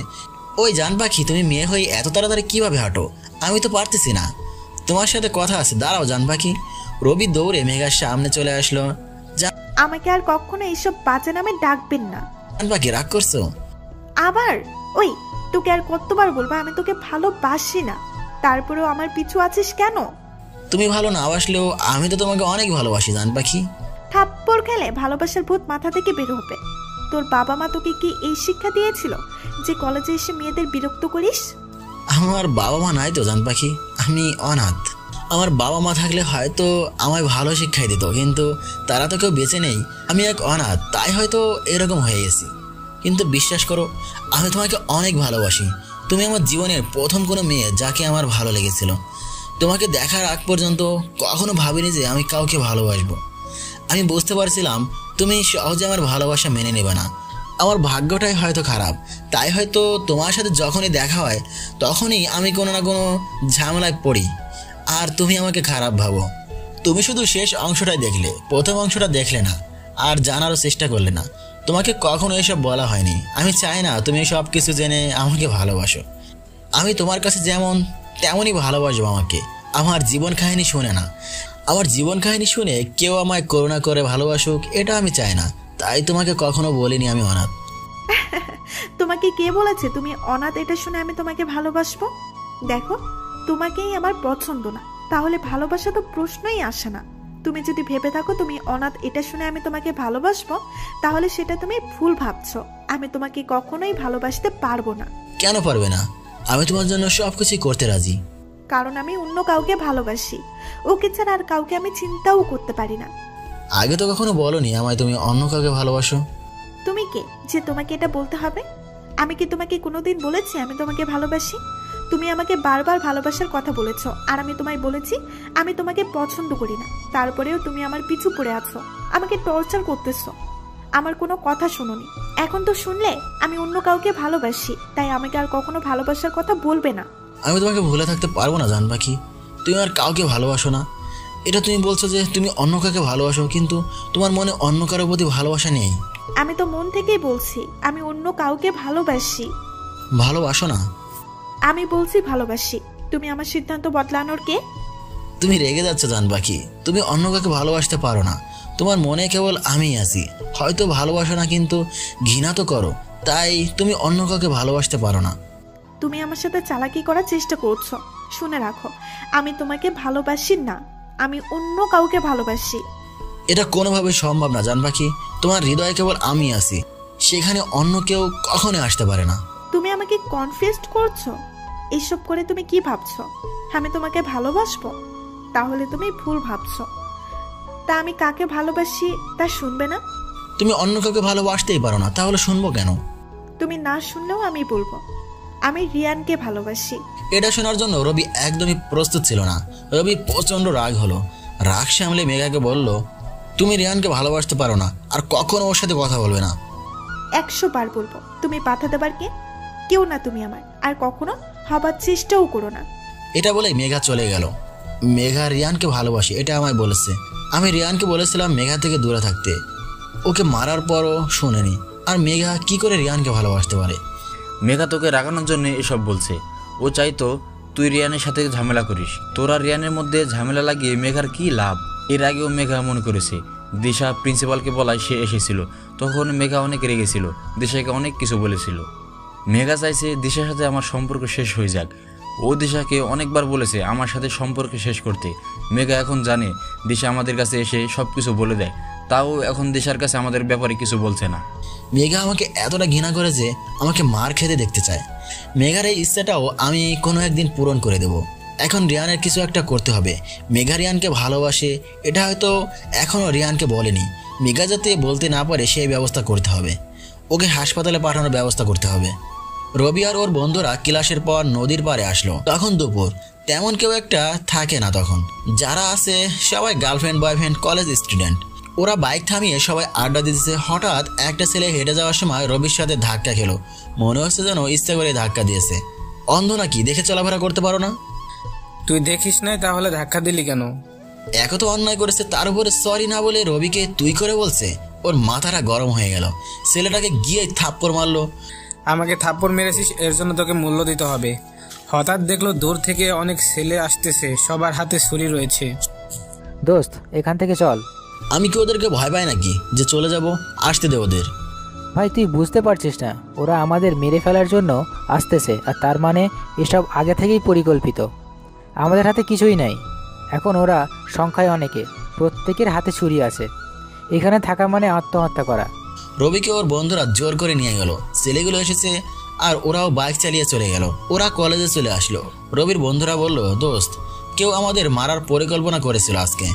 ওই জান পাখি, তুমি মেয়ে হয়ে এত তাড়াতাড়ি কিভাবে হাঁটো? আমি তো পারতেছি না, তোমার সাথে কথা আছে, দাঁড়াও জান পাখি। রবি দৌড়ে মেঘার সামনে চলে আসলো। আমাকে আর কখনো এইসব বাজে নামে ডাকবেন না। জান পাখি রাগ করছো? আবার ওই, তোকে আর কতবার বলবো আমি তোকে ভালোবাসি না, তারপরেও আমার পিছু আছিস কেন? তুমি ভালো না বাসলেও আমি তো তোমাকে অনেক ভালোবাসি জান পাখি। থাপ্পড় খেলে ভালোবাসার ভূত মাথা থেকে বের হবে। তোর বাবা মা তোকে কি এই শিক্ষা দিয়েছিল যে কলেজে এসে মেয়েদের বিরক্ত করিস? আমার বাবা মা নাই তো জান পাখি, আমি অনাথ। আমার বাবা মা থাকলে হয়তো আমায় ভালো শিক্ষাই দিত, কিন্তু তারা তো কেউ বেঁচে নেই। আমি এক অনাথ, তাই হয়তো এরকম হয়ে গেছি। কিন্তু বিশ্বাস করো, আমি তোমাকে অনেক ভালোবাসি। তুমি আমার জীবনের প্রথম কোনো মেয়ে যাকে আমার ভালো লেগেছিল। তোমাকে দেখার আগ পর্যন্ত কখনো ভাবিনি যে আমি কাউকে ভালোবাসবো। আমি বুঝতে পারছিলাম তুমি সহজে আমার ভালোবাসা মেনে নেবে না। আমার ভাগ্যটাই হয়তো খারাপ, তাই হয়তো তোমার সাথে যখনই দেখা হয় তখনই আমি কোনো না কোনো ঝামেলায় পড়ি আর তুমি আমাকে খারাপ ভাবো। তুমি শুধু শেষ অংশটাই দেখলে, প্রথম অংশটা দেখলে না আর জানারও চেষ্টা করলে না। তোমাকে কখনো এসব বলা হয়নি। আমি চাই না তুমি সব কিছু জেনে আমাকে ভালোবাসো। আমি তোমার কাছে যেমন তেমনই ভালোবাসবো আমাকে। আমার জীবন কাহিনী শুনে না, আমার জীবন কাহিনী শুনে কেউ আমায় করুণা করে ভালোবাসুক, এটা আমি চাই না। তাই তোমাকে কখনো বলিনি আমি অনাথ। তোমাকে কে বলেছে তুমি অনাথ? এটা শুনে আমি তোমাকে ভালোবাসবো? দেখো, তোমাকেই আমার পছন্দ না, তাহলে ভালোবাসা তো প্রশ্নই আসে না। তুমি যদি ভেবে থাকো তুমি অনাথ এটা শুনে আমি তোমাকে ভালোবাসবো, তাহলে সেটা তুমি ভুল ভাবছো। আমি তোমাকে কখনোই ভালোবাসতে পারবো না। কেন পারবে না? আমি তোমার জন্য সবকিছুই করতে রাজি। কারণ আমি অন্য কাউকে ভালোবাসি। ওকে ছাড়া আর কাউকে আমি চিন্তাও করতে পারি না। আগে তো কখনো বলোনি আমায় তুমি অন্য কাউকে ভালোবাসো। তুমি কে যে তোমাকে এটা বলতে হবে? আমি কি তোমাকে কোনোদিন বলেছি আমি তোমাকে ভালোবাসি? তুমি আমাকে বারবার ভালোবাসার কথা বলেছো, আর আমি তোমায় বলেছি আমি তোমাকে পছন্দ করি না। তারপরেও তুমি আমার পিছু পড়ে আছো, আমাকে টর্চার করতেছো। আমার কোনো কথা শুনোনি। এখন তো শুনলে আমি অন্য কাউকে ভালোবাসি, তাই আমাকে আর কখনো ভালোবাসার কথা বলবে না। আমি তোমাকে ভুলে থাকতে পারবো না জান পাখি। তুমি আর কাউকে ভালোবাসো না, এটা তুমি বলছো যে তুমি অন্য কাউকে ভালোবাসো, কিন্তু তোমার মনে অন্য কারোর প্রতি ভালোবাসা নেই। আমি তো মন থেকেই বলছি আমি অন্য কাউকে ভালোবাসি। ভালোবাসো না? আমি বলছি ভালোবাসি। তুমি আমার সিদ্ধান্ত বদলানোর কে? তুমি রেগে যাচ্ছ জান পাখি। তুমি অন্য কাউকে ভালোবাসতে পারো না, তোমার মনে কেবল আমিই আছি। হয়তো ভালোবাসো না, কিন্তু ঘৃণা তো করো, তাই তুমি অন্য কাউকে ভালোবাসতে পারো না। তুমি আমার সাথে চালাকি করার চেষ্টা করছো। শুনে রাখো, আমি তোমাকে ভালোবাসি না, আমি অন্য কাউকে ভালোবাসি। এটা কোনোভাবে সম্ভব না জান পাখি। তোমার হৃদয়ে কেবল আমি আছি, সেখানে অন্য কেউ কখনো আসতে পারে না। তুমি আমাকে কনফিউজড করছো। এইসব করে তুমি কি ভাবছো? আমি তোমাকে ভালোবাসবো? তাহলে তুমি ভুল ভাবছো। তা আমি কাকে ভালোবাসি তা শুনবে না? তুমি অন্য কাউকে ভালোবাসতেই পারো না, তাহলে শুনবো কেন? তুমি না শুনলেও আমি বলবো, আমি রিয়ানকে ভালোবাসি। এটা শোনার জন্য রবি একদমই প্রস্তুত ছিল না। রবি প্রচন্ড রাগ হলো। রাগ সামলে মেঘাকে বলল, তুমি রিয়ানকে ভালোবাসতে পারো না, আর কখনো ওর সাথে কথা বলবে না। 100 বার বলবো, তুমি বাধা দেবার কে? কেউ না তুমি আমার, আর কখনো হবার চেষ্টাও করো না। এটা বলে মেঘা চলে গেল। মেঘা রিয়ানকে ভালোবাসে এটা আমায় বলেছে। আমি রিয়ানকে বলেছিলাম মেঘা থেকে দূরে থাকতে, ওকে মারার পরও শোনেনি। আর মেঘা কি করে রিয়ানকে ভালোবাসতে পারে? মেঘা তোকে রাগানোর জন্য এসব বলছে। ও চাইতো তুই রিয়ানের সাথে ঝামেলা করিস। তোরা রিয়ানের মধ্যে ঝামেলা লাগিয়ে মেঘার কি লাভ? এর আগেও মেঘা মনে করেছে দিশা প্রিন্সিপালকে বলায় সে এসেছিল, তখন মেঘা অনেক রেগেছিল, দিশাকে অনেক কিছু বলেছিল। মেঘা চাইছে দিশার সাথে আমার সম্পর্ক শেষ হয়ে যাক। ও দিশাকে অনেকবার বলেছে আমার সাথে সম্পর্ক শেষ করতে। মেঘা এখন জানে দিশা আমাদের কাছে এসে সব কিছু বলে দেয়, তাও এখন দিশার কাছে আমাদের ব্যাপারে কিছু বলছে না। মেঘা আমাকে এতটা ঘৃণা করে যে আমাকে মার খেতে দেখতে চায়। মেঘার এই ইচ্ছাটাও আমি কোনো একদিন পূরণ করে দেব। এখন রিয়ানের কিছু একটা করতে হবে। মেঘা রিয়ানকে ভালোবাসে, এটা হয়তো এখনও রিয়ানকে বলেনি। মেঘা যাতে বলতে না পারে সেই ব্যবস্থা করতে হবে। ওকে হাসপাতালে পাঠানোর ব্যবস্থা করতে হবে। রবি আর ওর বন্ধুরা ক্লাসের পর নদীর পাড়ে আসলো। তখন দুপুর, তেমন কেউ একটা থাকে না তখন। যারা আছে সবাই গার্লফ্রেন্ড বয়ফ্রেন্ড কলেজ স্টুডেন্ট। ওরা বাইক থামিয়ে সবাই আড্ডা দিতেছে। হঠাৎ একটা ছেলে হেঁটে যাওয়ার সময় রবির সাথে ধাক্কা খেলো। মনে হচ্ছে যেন ইচ্ছা করে ধাক্কা দিয়েছে। অন্ধ নাকি, দেখে চলাফেরা করতে পারো না? তুই দেখিস নাই তাহলে ধাক্কা দিলি কেন? এত তো অন্যায় করেছে, তার উপরে সরি না বলে রবিকে তুই করে বলছে। ওর মাথাটা গরম হয়ে গেল। ছেলেটাকে গিয়ে থাপ্পড় মারলো। আমাকে থাপ্পড় মেরেছিস, এর জন্য তোকে মূল্য দিতে হবে। হঠাৎ দেখলো দূর থেকে অনেক ছেলে আসতেছে, সবার হাতে ছুরি রয়েছে। দোস্ত, এখান থেকে চল। আমি কি ওদেরকে ভয় পাই নাকি যে চলে যাব? আসতে দে ওদের। ভাই, তুই বুঝতে পারছিস না, ওরা আমাদের মেরে ফেলার জন্য আসতেছে, আর তার মানে এসব আগে থেকেই পরিকল্পিত। আমাদের হাতে কিছুই নাই। এখন ওরা সংখ্যায় অনেকে, প্রত্যেকের হাতে ছুরি আছে। এখানে থাকা মানে আত্মহত্যা করা। রবিকে ওর বন্ধুরা জোর করে নিয়ে গেল। ছেলেগুলো এসেছে আর ওরাও বাইক চালিয়ে চলে গেল। ওরা কলেজে চলে আসলো। রবির বন্ধুরা বলল, দোস্ত, কেউ আমাদের মারার পরিকল্পনা করেছিল আজকে।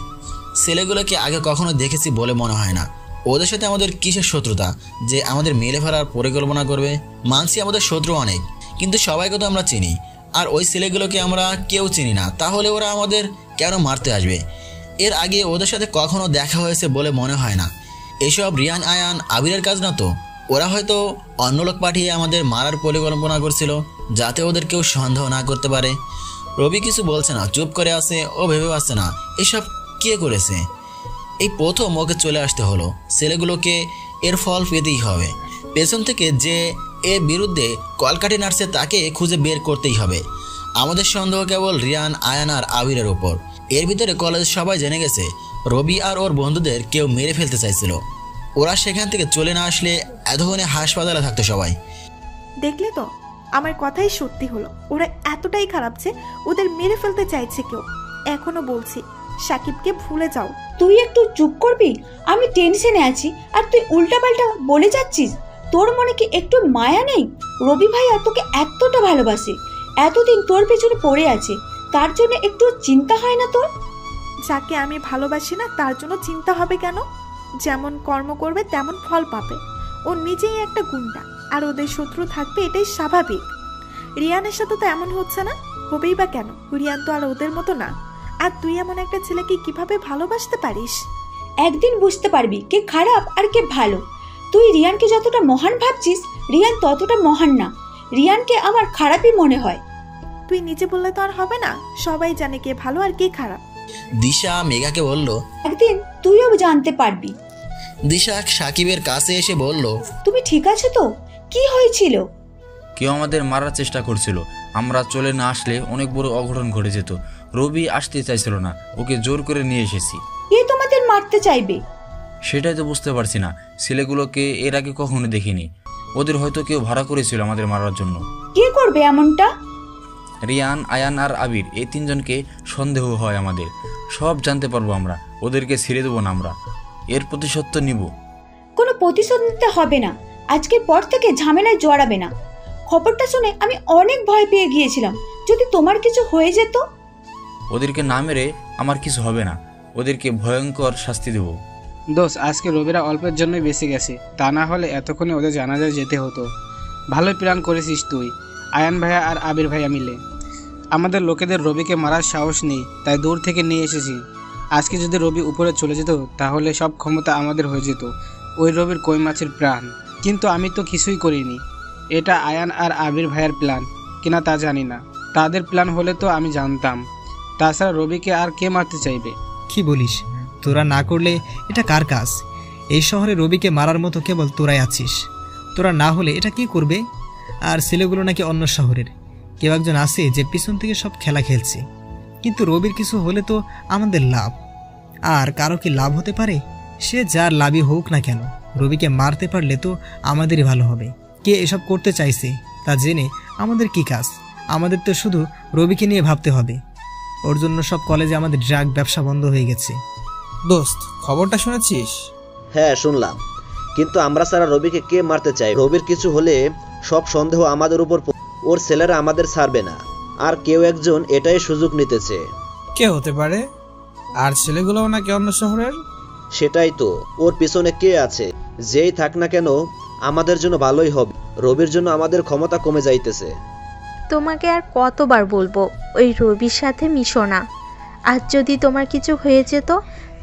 ছেলেগুলোকে আগে কখনো দেখেছি বলে মনে হয় না। ওদের সাথে আমাদের কিসের শত্রুতা যে আমাদের মেরে ফেলার পরিকল্পনা করবে? মানছি আমাদের শত্রু অনেক, কিন্তু সবাইকে তো আমরা চিনি। আর ওই ছেলেগুলোকে আমরা কেউ চিনি না, তাহলে ওরা আমাদের কেন মারতে আসবে? এর আগে ওদের সাথে কখনো দেখা হয়েছে বলে মনে হয় না। এসব রিয়ান, আয়ান, আবিরের কাজ না তো। ওরা হয়তো অন্য লোক পাঠিয়ে আমাদের মারার পরিকল্পনা করছিল, যাতে ওদের কেউ সন্দেহ না করতে পারে। রবি কিছু বলছে না, চুপ করে আছে। ও ভেবে পাচ্ছে না এসব কে করেছে। এই প্রথম ওকে চলে আসতে হলো। ছেলেগুলোকে এর ফল পেতেই হবে। পেছন থেকে যে এর বিরুদ্ধে কলকাঠি নাড়ছে তাকে খুঁজে বের করতেই হবে। আমাদের সন্দেহ কেবল রিয়ান, আয়ান আর আবিরের ওপর। এর ভিতরে কলেজের সবাই জেনে গেছে রবি আর ওর বন্ধুদের কেউ মেরে ফেলতে চাইছিল। ওরা সেখান থেকে চলে না আসলে এতক্ষণে হাসপাতালে থাকতো সবাই। দেখলে তো, আমার কথাই সত্যি হলো। ওরা এতটাই খারাপ যে ওদের মেরে ফেলতে চাইছে কেউ। এখনো বলছি, সাকিবকে ভুলে যাও। তুই একটু চুপ করবি? আমি টেনশনে আছি আর তুই উল্টাপাল্টা বলে যাচ্ছিস। তোর মনে কি একটু মায়া নেই? রবি ভাইয়া তোকে এতটা ভালোবাসে, এতদিন তোর পেছনে পড়ে আছে, তার জন্য একটু চিন্তা হয় না তোর? যাকে আমি ভালোবাসি না তার জন্য চিন্তা হবে কেন? যেমন কর্ম করবে তেমন ফল পাবে। ও নিজেই একটা গুন্ডা, আর ওদের শত্রু থাকবে, এটাই স্বাভাবিক। রিয়ানের সাথে তো এমন হচ্ছে না, হবেই বা কেন? রিয়ান তো আর ওদের মতো না। আর তুই এমন একটা ছেলেকে কিভাবে ভালোবাসতে পারিস? একদিন বুঝতে পারবি কে খারাপ আর কে ভালো। তুই রিয়ানকে যতটা মহান ভাবছিস রিয়ান ততটা মহান না। রিয়ানকে আমার খারাপই মনে হয়। তুই নিজে বললে তো আর হবে না, সবাই জানে কে ভালো আর কে খারাপ। দিশা মেঘাকে বলল, একদিন তুইও জানতে পারবি। দিশা সাকিবের কাছে এসে বলল, তুমি ঠিক আছে তো? কি হয়েছিল? কেউ আমাদের মারার চেষ্টা করছিল। আমরা চলে না আসলে অনেক বড় অঘটন ঘটে যেত। রবি আসতে চাইছিল না, ওকে জোর করে নিয়ে এসেছি। কে তোমাদের মারতে চাইবে? সেটাই তো বুঝতে পারছি না। ছেলেগুলোকে এর আগে কখনো দেখিনি। ওদের হয়তো কেউ ভাড়া করেছিল আমাদের মারার জন্য। কে করবে এমনটা? রিয়ান, আয়ান আর আবির, এই তিনজনকে সন্দেহ হয় আমাদের। সব জানতে পারবো আমরা, ওদেরকে ছেড়ে দেবো না আমরা। এর প্রতিশোধ তো নিব। কোনো প্রতিশোধ নিতে হবে না। আজকের পর থেকে ঝামেলায় জড়াবে না। খবরটা শুনে আমি অনেক ভয় পেয়ে গিয়েছিলাম, যদি তোমার কিছু হয়ে যেত। ওদেরকে না মেরে আমার কিছু হবে না। ওদেরকে ভয়ঙ্কর শাস্তি দেব। দোষ, আজকে রবিরা অল্পের জন্যই বেঁচে গেছে, তা না হলে এতক্ষণে ওদের জানাজায় যেতে হতো। ভালোই প্ল্যান করেছিস তুই, আয়ান ভাইয়া আর আবির ভাইয়া মিলে। আমাদের লোকেদের রবিকে মারার সাহস নেই, তাই দূর থেকে নিয়ে এসেছি। আজকে যদি রবি উপরে চলে যেত তাহলে সব ক্ষমতা আমাদের হয়ে যেত। ওই রবির কই মাছের প্রাণ। কিন্তু আমি তো কিছুই করিনি। এটা আয়ান আর আবির ভাইয়ার প্ল্যান কিনা তা জানি না। তাদের প্ল্যান হলে তো আমি জানতাম। তাছাড়া রবিকে আর কে মারতে চাইবে? কি বলিস? তোরা না করলে এটা কার কাজ? এই শহরে রবিকে মারার মতো কেবল তোরাই আছিস। তোরা না হলে এটা কি করবে? আর ছেলেগুলো নাকি অন্য শহরের কেউ একজন আছে যে পিছন থেকে সব খেলা খেলছে। কিন্তু রবির কিছু হলে তো আমাদের লাভ। আর কারো কি লাভ হতে পারে? সে যার লাভই হোক না কেন, রবিকে মারতে পারলে তো আমাদেরই ভালো হবে। কে এসব করতে চাইছে তা জেনে আমাদের কি কাজ? আমাদের তো শুধু রবিকে নিয়ে ভাবতে হবে। ওর জন্য সব কলেজে আমাদের ড্রাগ ব্যবসা বন্ধ হয়ে গেছে। দোস্ত, খবরটা শুনেছিস? হ্যাঁ শুনলাম, কিন্তু আমরা সারা রবিকে কে মারতে চাই? রবির কিছু হলে সব সন্দেহ আমাদের উপর। ওর ছেলেরা আমাদের ছাড়বে না, আর কেউ একজন এটাই সুযোগ নিতেছে। কে হতে পারে? আর ছেলেগুলোও নাকি অন্য শহরের? সেটাই তো, ওর পিছনে কে আছে? যেই থাক না কেন আমাদের জন্য ভালোই হবে। রবির জন্য আমাদের ক্ষমতা কমে যাইতেছে। তোমাকে আর কতবার বলবো ওই রবির সাথে মিশো না। আজ যদি তোমার কিছু হয়ে যেত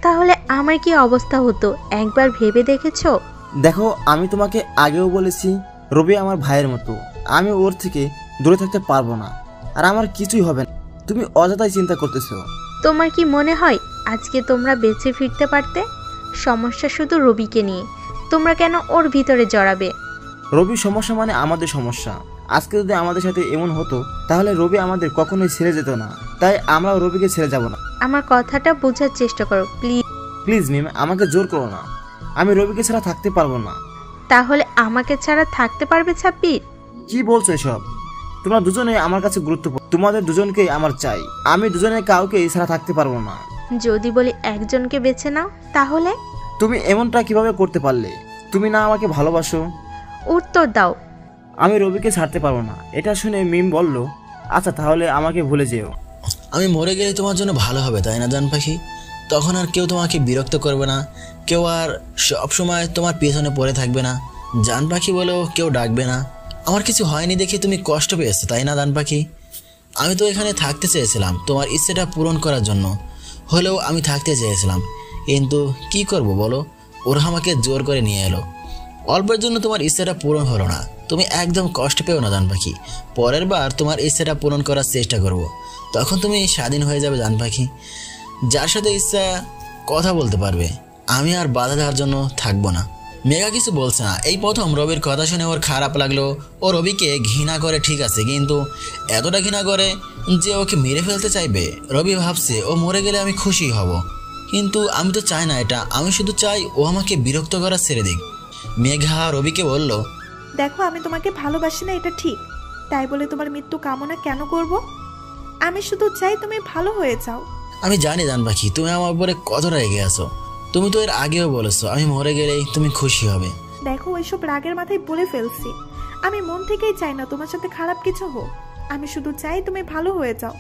তাহলে আমার কি অবস্থা হতো একবার ভেবে দেখেছো? দেখো, আমি তোমাকে আগেও বলেছি রবি আমার ভাইয়ের মতো। আমি ওর থেকে দূরে থাকতে পারবো না, আর আমার কিছুই হবে না। তুমি অযথাই চিন্তা করতেছো। তোমার কি মনে হয় আজকে তোমরা বেঁচে ফিরতে পারতে? সমস্যা শুধু রবিকে নিয়ে। তোমরা কেন ওর ভিতরে জড়াবে? রবির সমস্যা মানে আমাদের সমস্যা। আজকে যদি আমাদের সাথে এমন হতো তাহলে রবি আমাদের কখনোই ছেড়ে যেত না। তাই আমরাও রবিকে ছেড়ে যাব না। আমার কথাটা বোঝার চেষ্টা করো প্লিজ। প্লিজ মিম, আমাকে জোর করো না। আমি রবিকে ছাড়া থাকতে পারবো না। তাহলে আমাকে ছাড়া থাকতে পারবে ছাব্বির? কি বলছো এসব? তোমরা দুজনে আমার কাছে গুরুত্বপূর্ণ। তোমাদের দুজনকেই আমার চাই। আমি দুজনে কাউকে ছাড়া থাকতে পারবো না। যদি বলি একজনকে বেছে নাও তাহলে? তুমি এমনটা কিভাবে করতে পারলে? তুমি না আমাকে ভালোবাসো? উত্তর দাও। আমি রবিকে ছাড়তে পারবো না। এটা শুনে মিম বলল, আচ্ছা তাহলে আমাকে ভুলে যেও। আমি মরে গেলে তোমার জন্য ভালো হবে, তাই না জান পাখি? তখন আর কেউ তোমাকে বিরক্ত করবে না, কেউ আর সবসময় তোমার পেছনে পড়ে থাকবে না। জান পাখি বলেও কেউ ডাকবে না। আমার কিছু হয়নি দেখে তুমি কষ্ট পেয়েছো, তাই না জান পাখি? আমি তো এখানে থাকতে চেয়েছিলাম তোমার ইচ্ছেটা পূরণ করার জন্য, হলেও আমি থাকতে চেয়েছিলাম। কিন্তু কি করব বলো, ওরা আমাকে জোর করে নিয়ে এলো। অল্পের জন্য তোমার ইচ্ছেটা পূরণ হলো না। তুমি একদম কষ্ট পেও না জান পাখি। পরের বার তোমার ইচ্ছেটা পূরণ করার চেষ্টা করব। তখন তুমি স্বাধীন হয়ে যাবে জান পাখি। যার সাথে ইচ্ছা কথা বলতে পারবে। আমি আর বাধা দেওয়ার জন্য থাকবো না। মেঘা কিছু বলছে না। এই প্রথম রবির কথা শুনে ওর খারাপ লাগলো। ও রবিকে ঘৃণা করে ঠিক আছে, কিন্তু এতটা ঘৃণা করে যে ওকে মেরে ফেলতে চাইবে। রবি ভাবছে ও মরে গেলে আমি খুশি হব, কিন্তু আমি তো চাই না এটা। আমি শুধু চাই ও আমাকে বিরক্ত করা ছেড়ে দিক। মেঘা রবিকে বলল, দেখো আমি তোমাকে ভালোবাসি না এটা ঠিক, তাই বলে তোমার মৃত্যু কামনা কেন করব? আমি শুধু চাই তুমি ভালো হয়ে যাও। আমি জানি জান পাখি তুমি আমার উপরে কতটা রেগে আছো। তুমি তো এর আগেও বলেছো আমি মরে গেলেই তুমি খুশি হবে। দেখো ওইসব রাগের মাথায় বলে ফেলছি। আমি মন থেকেই চাই না তোমার সাথে খারাপ কিছু হোক। আমি শুধু চাই তুমি ভালো হয়ে যাও।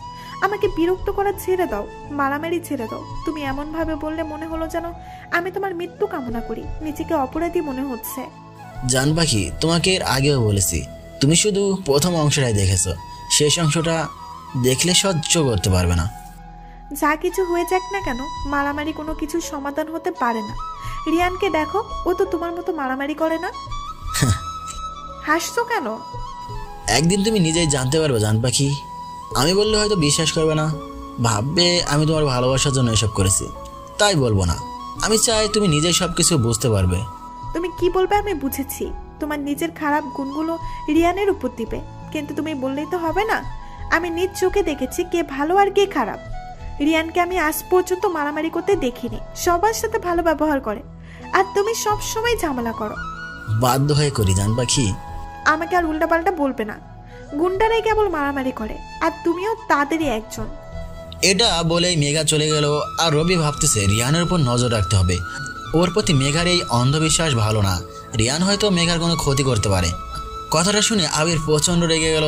আমাকে বিরক্ত করা ছেড়ে দাও, মারামারি ছেড়ে দাও। তুমি এমন ভাবে বললে মনে হলো যেন আমি তোমার মৃত্যু কামনা করি। নিজেকে অপরাধী মনে হচ্ছে। জান পাখি তোমাকে এর আগেও বলেছি, তুমি শুধু প্রথম অংশটাই দেখেছো, শেষ অংশটা দেখলে সহ্য করতে পারবে না। যা কিছু হয়ে যাক না কেন, মারামারি কোনো কিছুর সমাধান হতে পারে না। রিয়ানকে দেখো, ও তো তোমার মতো মারামারি করে না। হাসছো কেন? একদিন তুমি নিজেই জানতে পারবে জান পাখি। আমি বললে হয়তো বিশ্বাস করবে না, ভাববে আমি তোমার ভালোবাসার জন্য এসব করেছি। তাই বলবো না, আমি চাই তুমি নিজেই সব কিছু বুঝতে পারবে। তুমি কি বলবে আমি বুঝেছি। তোমার নিজের খারাপ গুণগুলো রিয়ানের উপর দিবে, কিন্তু তুমি বললেই তো হবে না। আমি নিজ চোখে দেখেছি কে ভালো আর কে খারাপ। রিয়ানকে আমি আজ পর্যন্ত মারামারি করতে দেখিনি, সবার সাথে ভালো ব্যবহার করে, আর তুমি সব সময় ঝামেলা করো। বাধ্য হয়ে করি জান পাখি। আমাকে আর উল্টাপাল্টা বলবে না। গুন্ডারাই কেবল মারামারি করে, আর তুমিও তাদেরই একজন। এটা বলেই মেঘা চলে গেল। আর রবি ভাবতেছে রিয়ানের উপর নজর রাখতে হবে। ওর প্রতি মেঘার এই অন্ধবিশ্বাস ভালো না। রিয়ান হয়তো মেঘার কোনো ক্ষতি করতে পারে। কথাটা শুনে আবির প্রচন্ড রেগে গেল।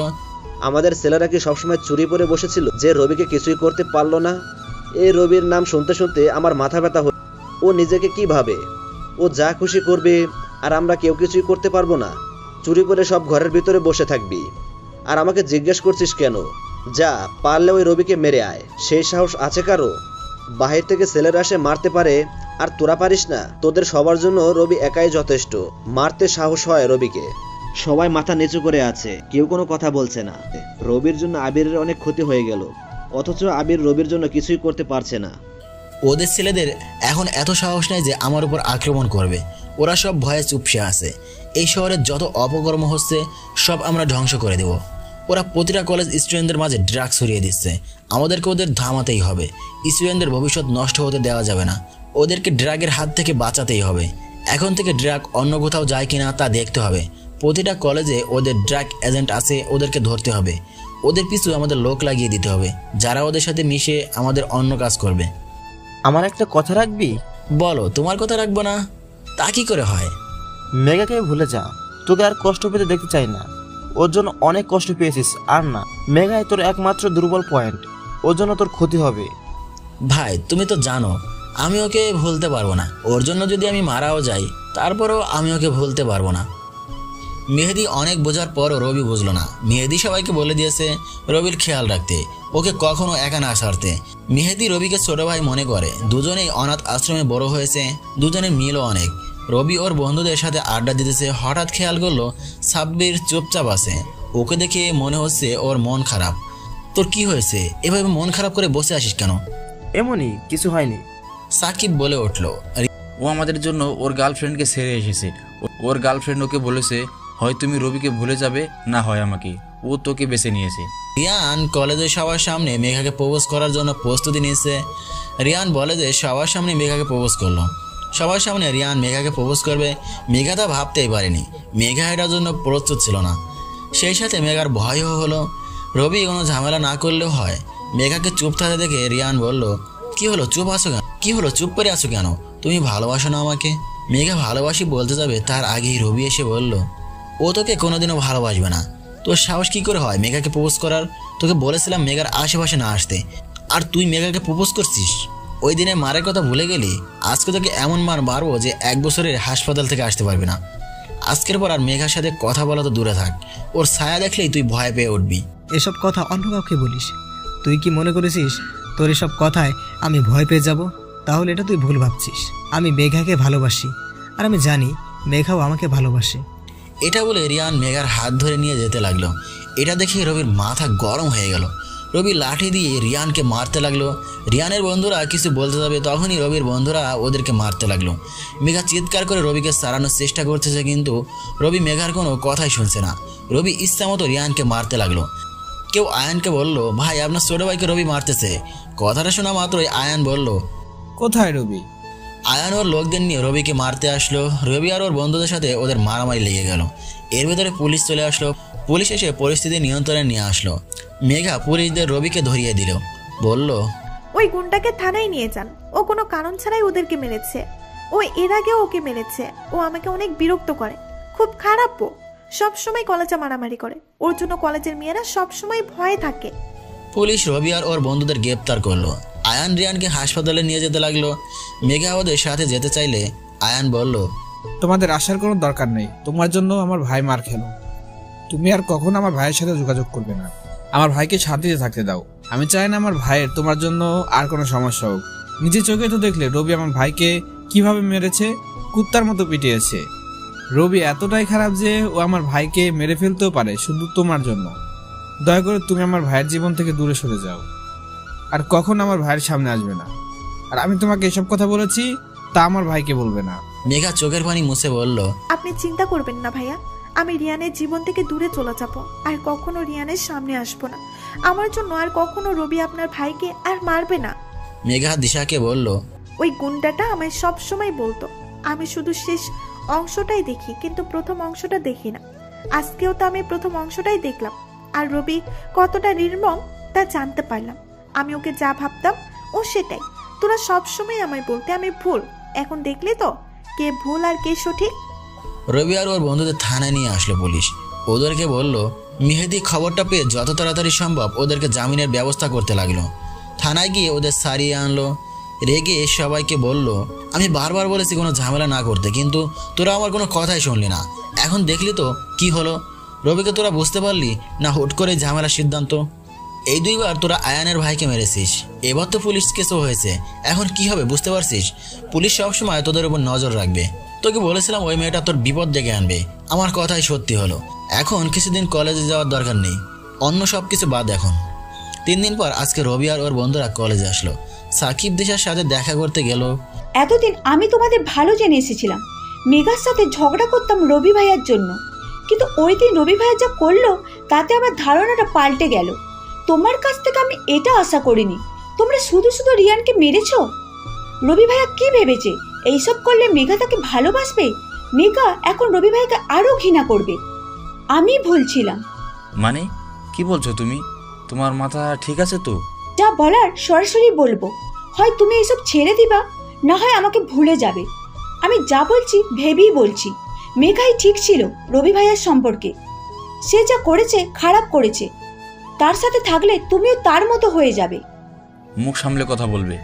আমাদের ছেলেরা কি সবসময় চুরি পরে বসেছিল যে রবিকে কিছুই করতে পারলো না? এই রবির নাম শুনতে শুনতে আমার মাথা ব্যথা হল। ও নিজেকে কি ভাবে? ও যা খুশি করবে, আর আমরা কেউ কিছুই করতে পারবো না? চুরি করে সব ঘরের ভিতরে বসে থাকবি, আর আমাকে জিজ্ঞেস করছিস কেন? যা পারলে ওই রবিকে মেরে আয়। সেই সাহস আছে কারো? বাহির থেকে ছেলেরা আসে মারতে পারে, আর তোরা পারিস না? তোদের সবার জন্য রবি একাই যথেষ্ট। মারতে সাহস হয় রবিকে। সবাই মাথা নিচু করে আছে, কেউ কোনো কথা বলছে না। রবির জন্য আবিরের অনেক ক্ষতি হয়ে গেল, অথচ আবির রবির জন্য কিছুই করতে পারছে না। ওদের ছেলেদের এখন এত সাহস নেই যে আমার উপর আক্রমণ করবে। ওরা সব ভয়ে চুপসে আছে। এই শহরে যত অপকর্ম হচ্ছে সব আমরা ধ্বংস করে দেব। ওরা প্রতিটা কলেজ স্টুডেন্টদের মাঝে ড্রাগস ছড়িয়ে দিচ্ছে। আমাদেরকে ওদের থামাতেই হবে। স্টুডেন্টদের ভবিষ্যৎ নষ্ট হতে দেওয়া যাবে না। ওদেরকে ড্রাগের হাত থেকে বাঁচাতেই হবে। এখন থেকে ড্রাগ অন্য কোথাও যায় কিনা তা দেখতে হবে। প্রতিটা কলেজে ওদের ড্রাগ এজেন্ট আছে, ওদেরকে ধরতে হবে। ওদের পিছু আমাদের লোক লাগিয়ে দিতে হবে, যারা ওদের সাথে মিশে আমাদের অন্য কাজ করবে। আমার একটা কথা রাখবি? বলো। তোমার কথা রাখবো না তা কি করে হয়? মেঘাকে ভুলে যা। তোকে আর কষ্ট পেতে দেখতে চাই না। ওর জন্য অনেক কষ্ট পেয়েছিস, আর না। মেঘাই তোর একমাত্র দুর্বল পয়েন্ট। ওর জন্য তোর ক্ষতি হবে। ভাই তুমি তো জানো আমি ওকে ভুলতে পারবো না। ওর জন্য যদি আমি মারাও যাই তারপরেও আমি ওকে ভুলতে পারবো না। মেহেদি অনেক বোঝার পরও রবি বুঝলো না। মেহেদি সবাইকে বলে দিয়েছে রবির খেয়াল রাখতে, ওকে কখনো একা না ছাড়তে। মেহেদি রবিকে ছোট ভাই মনে করে। দুজনেই অনাথ আশ্রমে বড় হয়েছে, দুজনের মিলও অনেক। রবি ওর বন্ধুদের সাথে আড্ডা দিতেছে। হঠাৎ খেয়াল করলো সাব্বির চুপচাপ আছে। ওকে দেখে মনে হচ্ছে ওর মন খারাপ। তোর কি হয়েছে? এভাবে মন খারাপ করে বসে আসিস কেন? এমনই, কিছু হয়নি। সাকিব বলে উঠলো। ও আমাদের জন্য ওর গার্লফ্রেন্ডকে ছেড়ে এসেছে। ওর গার্লফ্রেন্ড ওকে বলেছে হয় তুমি রবিকে ভুলে যাবে, না হয় আমাকে। ও তোকে বেছে নিয়েছে। রিয়ান কলেজের সবার সামনে মেঘাকে প্রপোজ করার জন্য প্রস্তুতি নিয়েছে। রিয়ান বলে যে সবার সামনে মেঘাকে প্রপোজ করলো। সবার সামনে রিয়ান মেঘাকে প্রপোজ করবে, মেঘা তা ভাবতেই পারেনি। মেঘা এটার জন্য প্রস্তুত ছিল না। সেই সাথে মেঘার ভয়ও হলো। রবি কোনো ঝামেলা না করলেও হয়। মেঘাকে চুপ থাকতে দেখে রিয়ান বলল, কি হলো চুপ আছো কেন? কি হলো চুপ করে আছো কেন? তুমি ভালোবাসো না আমাকে? মেঘা ভালোবাসি বলতে যাবে তার আগেই রবি এসে বলল, ও তোকে কোনোদিনও ভালোবাসবে না। তোর সাহস কি করে হয় মেঘাকে প্রপোজ করার? তোকে বলেছিলাম মেঘার আশেপাশে না আসতে, আর তুই মেঘাকে প্রপোজ করছিস। ওই দিনে মারের কথা ভুলে গেলি? আজকে তোকে এমন মার মারবো যে 1 বছরের হাসপাতাল থেকে আসতে পারবি না। আজকের পর আর মেঘার সাথে কথা বলা তো দূরে থাক, ওর ছায়া দেখলেই তুই ভয় পেয়ে উঠবি। এসব কথা অন্য কাউকে বলিস? তুই কি মনে করেছিস তোর এসব কথায় আমি ভয় পেয়ে যাব? তাহলে এটা তুই ভুল ভাবছিস। আমি মেঘাকে ভালোবাসি, আর আমি জানি মেঘাও আমাকে ভালোবাসে। এটা বলে রিয়ান মেঘার হাত ধরে নিয়ে যেতে লাগলো। এটা দেখে রবির মাথা গরম হয়ে গেল। রবি লাঠি দিয়ে রিয়ানকে মারতে লাগলো। রিয়ানের বন্ধুরা কিছু বলতে যাবে, তখনই রবির বন্ধুরা ওদেরকে মারতে লাগলো। মেঘা চিৎকার করে রবিকে সারানোর চেষ্টা করতেছে, কিন্তু রবি মেঘার কোনো কথাই শুনছে না। রবি ইচ্ছা মতো রিয়ানকে মারতে লাগলো। কেউ আয়ানকে বলল, ভাই আপনার ছোট ভাইকে রবি মারতেছে। কথাটা শোনা মাত্রই আয়ান বলল, কোথায় রবি? আয়ান ওর লোকদের নিয়ে রবিকে মারতে আসলো। রবি আর ওর বন্ধুদের সাথে ওদের মারামারি লেগে গেল। এর ভেতরে পুলিশ চলে আসলো। পুলিশ এসে পরিস্থিতি নিয়ন্ত্রণে নিয়ে আসলো। মেঘা পুলিশদের রবিকে ধরিয়ে দিল, বলল, ওই গুন্ডাকে থানায় নিয়ে যান। ও কোনো কারণ ছাড়াই ওদেরকে মেরেছে। ও এর আগেও ওকে মেরেছে। ও আমাকে অনেক বিরক্ত করে, খুব খারাপ। ও সবসময় কলেজে মারামারি করে। ওর জন্য কলেজের মেয়েরা সবসময় ভয়ে থাকে। পুলিশ রবি আর ওর বন্ধুদের গ্রেপ্তার করলো। আয়ান রিয়ানকে হাসপাতালে নিয়ে যেতে লাগলো। মেঘা ওদের সাথে যেতে চাইলে আয়ান বলল, তোমাদের আসার কোনো দরকার নেই। তোমার জন্য আমার ভাই মার খেলো। তুমি আর কখনো আমার ভাইয়ের সাথে যোগাযোগ করবে না। আমার ভাইকে শান্তিতে থাকতে দাও। আমি চাই না আমার ভাইয়ের তোমার জন্য আর কোনো সমস্যা হোক। নিজের চোখে তো দেখলে রবি আমার ভাইকে কিভাবে মেরেছে? কুত্তার মতো পিটিয়েছে। রবি এতটাই খারাপ যে ও আমার ভাইকে মেরে ফেলতেও পারে শুধু তোমার জন্য। দয়া করে তুমি আমার ভাইয়ের জীবন থেকে দূরে সরে যাও, আর কখন আমার ভাইয়ের সামনে আসবে না। আর আমি তোমাকে এসব কথা বলেছি তা আমার ভাইকে বলবে না। মেঘা চোখের পানি মুছে বলল, আপনি চিন্তা করবেন না ভাইয়া, আমি রিয়ানের জীবন থেকে দূরে চলে যাব, আর কখনো রিয়ানের সামনে আসবো না। আমার জন্য আর কখনো রবি আপনার ভাইকে আর মারবে না। মেঘা দিশাকে বলল, ওই গুন্ডাটা আমায় সব সময় বলতো আমি শুধু শেষ অংশটাই দেখি, কিন্তু প্রথম অংশটা দেখি না। আজকেও তো আমি প্রথম অংশটাই দেখলাম, আর রবি কতটা নির্মম তা জানতে পারলাম। আমি ওকে যা ভাবতাম ও সেটাই। তোরা সব সময় আমায় বলতে আমি ভুল, এখন দেখলি তো কে ভুল আর কে সঠিক। রবি আর ওর বন্ধুদের থানায় নিয়ে আসলো পুলিশ। ওদেরকে বলল, মেহেদি খবরটা পেয়ে যত তাড়াতাড়ি সম্ভব ওদেরকে জামিনের ব্যবস্থা করতে লাগলো। থানায় গিয়ে ওদের সারিয়ে আনলো। রেগে সবাইকে বলল, আমি বারবার বলেছি কোনো ঝামেলা না করতে, কিন্তু তোরা আমার কোনো কথাই শুনলি না। এখন দেখলি তো কি হলো। রবিকে তোরা বুঝতে পারলি না হুট করে ঝামেলার সিদ্ধান্ত। এই 2 বার তোরা আয়ানের ভাইকে মেরেছিস, এবার তো পুলিশ কেসও হয়েছে। এখন কি হবে বুঝতে পারছিস? পুলিশ সবসময় তোদের উপর নজর রাখবে। তোকে বলেছিলাম ওই মেয়েটা তোর বিপদ ডেকে আনবে, আমার কথাই সত্যি হলো। এখন কিছুদিন কলেজে যাওয়ার দরকার নেই, অন্য সব কিছু বাদ। এখন 3 দিন পর আজকে রবি আর ওর বন্ধুরা কলেজে আসলো। সাকিব দিশার সাথে দেখা করতে গেল। এতদিন আমি তোমাদের ভালো জেনে এসেছিলাম। মেঘার সাথে ঝগড়া করতাম রবি ভাইয়ার জন্য, কিন্তু ওই দিন রবি ভাইয়া যা করলো তাতে আমার ধারণাটা পাল্টে গেল। তোমার কাছ থেকে আমি এটা আশা করিনি। তোমরা শুধু শুধু রিয়ানকে মেরেছো। রবি ভাইয়া কি ভেবেছে এইসব করলে মেঘা তাকে ভালোবাসবে? মেঘা এখন রবি ভাইকে আরো ঘৃণা করবে। আমি ভুল ছিলাম। মানে কি বলছো তুমি? তোমার মাথা ঠিক আছে তো? যা বলার সরাসরি বলবো, হয় তুমি এসব ছেড়ে দিবা, না হয় আমাকে ভুলে যাবে। আমি যা বলছি ভেবেই বলছি। মেঘাই ঠিক ছিল রবি ভাইয়ার সম্পর্কে। সে যা করেছে খারাপ করেছে, তার সাথে থাকলে তুমিও তার মতো হয়ে যাবে। মুখ সামলে কথা বলবে।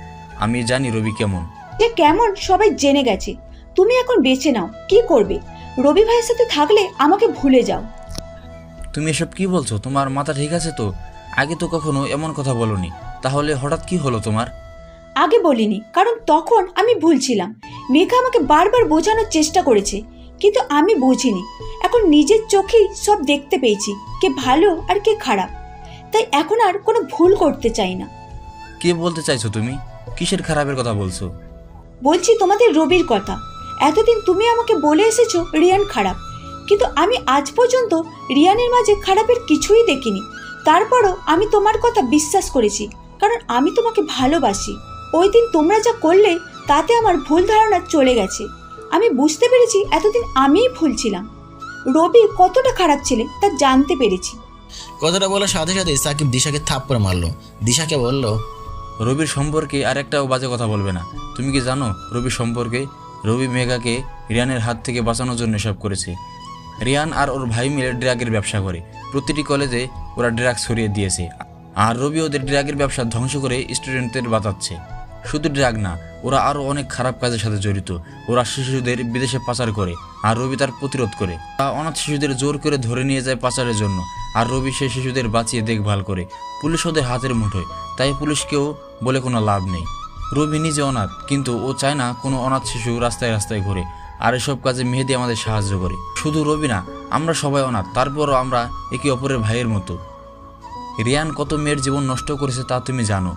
আমি জানি রবি কেমন। যে কেমন সবাই জেনে গেছে। তুমি এখন বেছে নাও কি করবে। রবি ভাইয়ের সাথে থাকলে আমাকে ভুলে যাও। তুমি এসব কি বলছো? তোমার মাথা ঠিক আছে তো? আগে তো কখনো এমন কথা বলনি, তাহলে হঠাৎ কি হলো তোমার? আগে বলিনি কারণ তখন আমি ভুল ছিলাম। মেঘা আমাকে বারবার বোঝানোর চেষ্টা করেছে, কিন্তু আমি বুঝিনি। এখন নিজের চোখেই সব দেখতে পেয়েছি, কে ভালো আর কে খারাপ। তাই এখন আর কোনো ভুল করতে চাই না। কি বলতে চাইছো তুমি? কিসের খারাপের কথা বলছো? বলছি তোমাদের রবির কথা। এতদিন তুমি আমাকে বলে এসেছো রিয়ান খারাপ, কিন্তু আমি আজ পর্যন্ত রিয়ানের মাঝে খারাপের কিছুই দেখিনি। তারপরও আমি তোমার কথা বিশ্বাস করেছি, কারণ আমি তোমাকে ভালোবাসি। ওই দিন তোমরা যা করলে তাতে আমার ভুল ধারণা চলে গেছে। আমি বুঝতে পেরেছি এতদিন আমিই ভুল ছিলাম। রবি কতটা খারাপ ছেলে তা জানতে পেরেছি। কথাটা বলার সাথে সাথে সাকিব দিশাকে থাপ্পড় মারলো। দিশাকে বলল, রবির সম্পর্কে আর একটাও বাজে কথা বলবে না। তুমি কি জানো রবির সম্পর্কে? রবি মেঘাকে রিয়ানের হাত থেকে বাঁচানোর জন্য এসব করেছে। রিয়ান আর ওর ভাই মিলে ড্রাগের ব্যবসা করে। প্রতিটি কলেজে ওরা ড্রাগ ছড়িয়ে দিয়েছে, আর রবি ওদের ড্রাগের ব্যবসা ধ্বংস করে স্টুডেন্টদের বাঁচাচ্ছে। শুধু ড্রাগ না, ওরা আরও অনেক খারাপ কাজের সাথে জড়িত। ওরা শিশুদের বিদেশে পাচার করে, আর রবি তার প্রতিরোধ করে। অনাথ শিশুদের জোর করে ধরে নিয়ে যায় পাচারের জন্য, আর রবি সেই শিশুদের বাঁচিয়ে দেখভাল করে। পুলিশ ওদের হাতের মুঠোয়, তাই পুলিশকেও বলে কোনো লাভ নেই। রবি নিজে অনাথ, কিন্তু ও চায় না কোনো অনাথ শিশু রাস্তায় রাস্তায় ঘুরে। আর এসব কাজে মেহেদি আমাদের সাহায্য করে। শুধু রবি না, আমরা সবাই অনাথ, তারপরও আমরা একে অপরের ভাইয়ের মতো। রিয়ান কত মেয়ের জীবন নষ্ট করেছে তা তুমি জানো।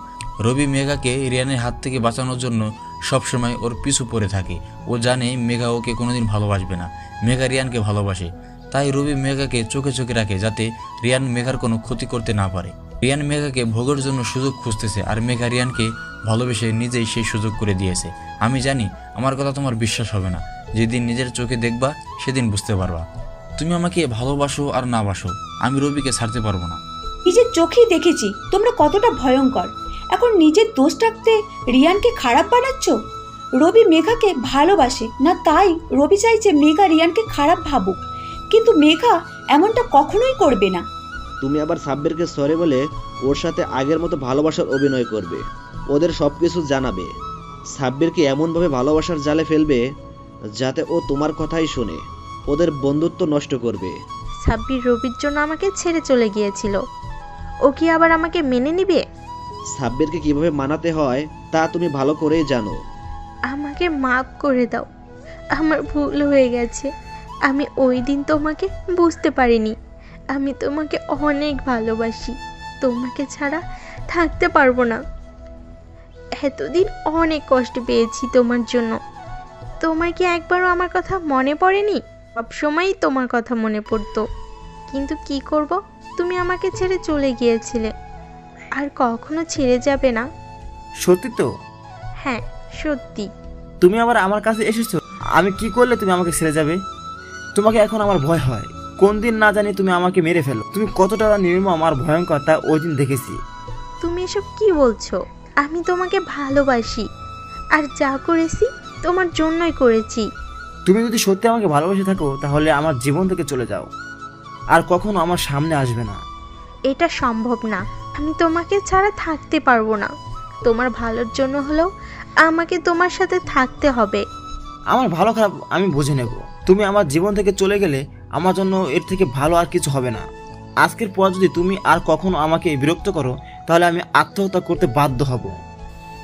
রবি মেঘাকে রিয়ানের হাত থেকে বাঁচানোর জন্য সবসময় ওর পিছু পড়ে থাকে। ও জানে মেঘা ওকে কোনোদিন ভালোবাসবে না, মেঘা রিয়ানকে ভালোবাসে। তাই রবি মেঘাকে চোখে চোখে রাখে, যাতে রিয়ান মেঘার কোনো ক্ষতি করতে না পারে। রিয়ান মেঘাকে ভোগের জন্য সুযোগ খুঁজতেছে, আর মেঘা রিয়ানকে ভালোবেসে নিজেই সেই সুযোগ করে দিয়েছে। আমি জানি আমার কথা তোমার বিশ্বাস হবে না, যেদিন নিজের চোখে দেখবা সেদিন বুঝতে পারবা। তুমি আমাকে ভালোবাসো আর না বাসো, আমি রবিকে ছাড়তে পারবো না। নিজের চোখেই দেখেছি তোমরা কতটা ভয়ঙ্কর। এখন নিজের দোষ থাকতে রিয়ানকে খারাপ বানাচ্ছ। রবি মেঘাকে ভালোবাসে না, তাই রবি চাইছে মেঘা রিয়ানকে খারাপ ভাবুক, কিন্তু মেঘা এমনটা কখনোই করবে না। তুমি আবার সাব্বিরকে সরি বলে ওর সাথে আগের মতো ভালোবাসার অভিনয় করবে, ওদের সব কিছু জানাবে। সাব্বিরকে এমনভাবে ভালোবাসার জালে ফেলবে যাতে ও তোমার কথাই শোনে, ওদের বন্ধুত্ব নষ্ট করবে। সাব্বির রবির জন্য আমাকে ছেড়ে চলে গিয়েছিল, ও কি আবার আমাকে মেনে নিবে? সাব্বিরকে কিভাবে মানাতে হয় তা তুমি ভালো করেই জানো। আমাকে মাফ করে দাও, আমার ভুল হয়ে গেছে। আমি ওই দিন তোমাকে বুঝতে পারিনি। আমি তোমাকে অনেক ভালোবাসি, তোমাকে ছাড়া থাকতে পারবো না। এতদিন অনেক কষ্ট পেয়েছি তোমার জন্য। তোমার কি একবারও আমার কথা মনে পড়েনি? সবসময়ই তোমার কথা মনে পড়তো, কিন্তু কি করব, তুমি আমাকে ছেড়ে চলে গিয়েছিলে, আর কখনো ছেড়ে যাবে না। সত্যি তো? হ্যাঁ সত্যি। তুমি আবার আমার কাছে এসেছো, আমি কি করলে তুমি আমাকে ছেড়ে যাবে? তোমাকে এখন আমার ভয় হয়। কোন দিন না জানি তুমি আমাকে মেরে ফেলো। তুমি কতটা নির্মম আর ভয়ঙ্কর তা ওই দিন দেখেছি। তুমি এসব কি বলছো? আমি তোমাকে ভালোবাসি, আর যা করেছি তোমার জন্যই করেছি। তুমি যদি সত্যি আমাকে ভালোবেসে থাকো তাহলে আমার জীবন থেকে চলে যাও, আর কখনো আমার সামনে আসবে না। এটা সম্ভব না, আমি তোমাকে ছাড়া থাকতে পারবো না। তোমার ভালোর জন্য হলেও আমাকে তোমার সাথে থাকতে হবে। আমার ভালো খারাপ আমি বুঝে নেব। তুমি আমার জীবন থেকে চলে গেলে আমার জন্য এর থেকে ভালো আর কিছু হবে না। আজকের পর যদি তুমি আর কখনো আমাকে বিরক্ত করো তাহলে আমি আত্মহত্যা করতে বাধ্য হব।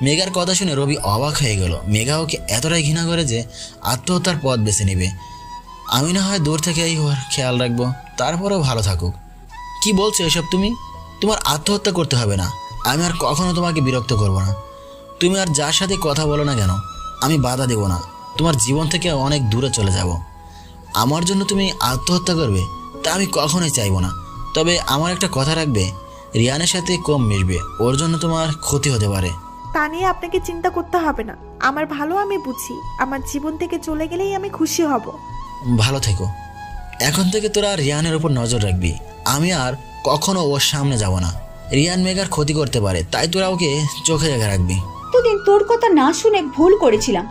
মেঘার কথা শুনে রবি অবাক হয়ে গেল। মেঘা ওকে এতটাই ঘৃণা করে যে আত্মহত্যার পথ বেছে নেবে। আমি না হয় দূর থেকেই ওর খেয়াল রাখবো, তারপরেও ভালো থাকুক। কি বলছো এসব তুমি? তোমার আত্মহত্যা করতে হবে না। আমি আর কখনো তোমাকে বিরক্ত করব না। তুমি আর যার সাথে কথা বলো না কেন, আমি বাধা দেব না। তোমার জীবন থেকে অনেক দূরে চলে যাব। আমার জন্য তুমি আত্মহত্যা করবে তা আমি কখনোই চাইবো না। তবে আমার একটা কথা রাখবে, রিয়ানের সাথে কম মিশবে, ওর জন্য তোমার ক্ষতি হতে পারে। তা নিয়ে আপনাকে চিন্তা করতে হবে না। আমার ভালো আমি বুঝি। আমার জীবন থেকে চলে গেলেই আমি খুশি হব। ভালো থেকো। এখন থেকে তোরা রিয়ানের উপর নজর রাখবি। আমি আর কখনো ওর সামনে যাব না। রিয়ান মেঘার ক্ষতি করতে পারে, তাই তোরা ওকে চোখে রেখে রাখবি। এতদিন তোর কথা না শুনে ভুল করেছিলাম।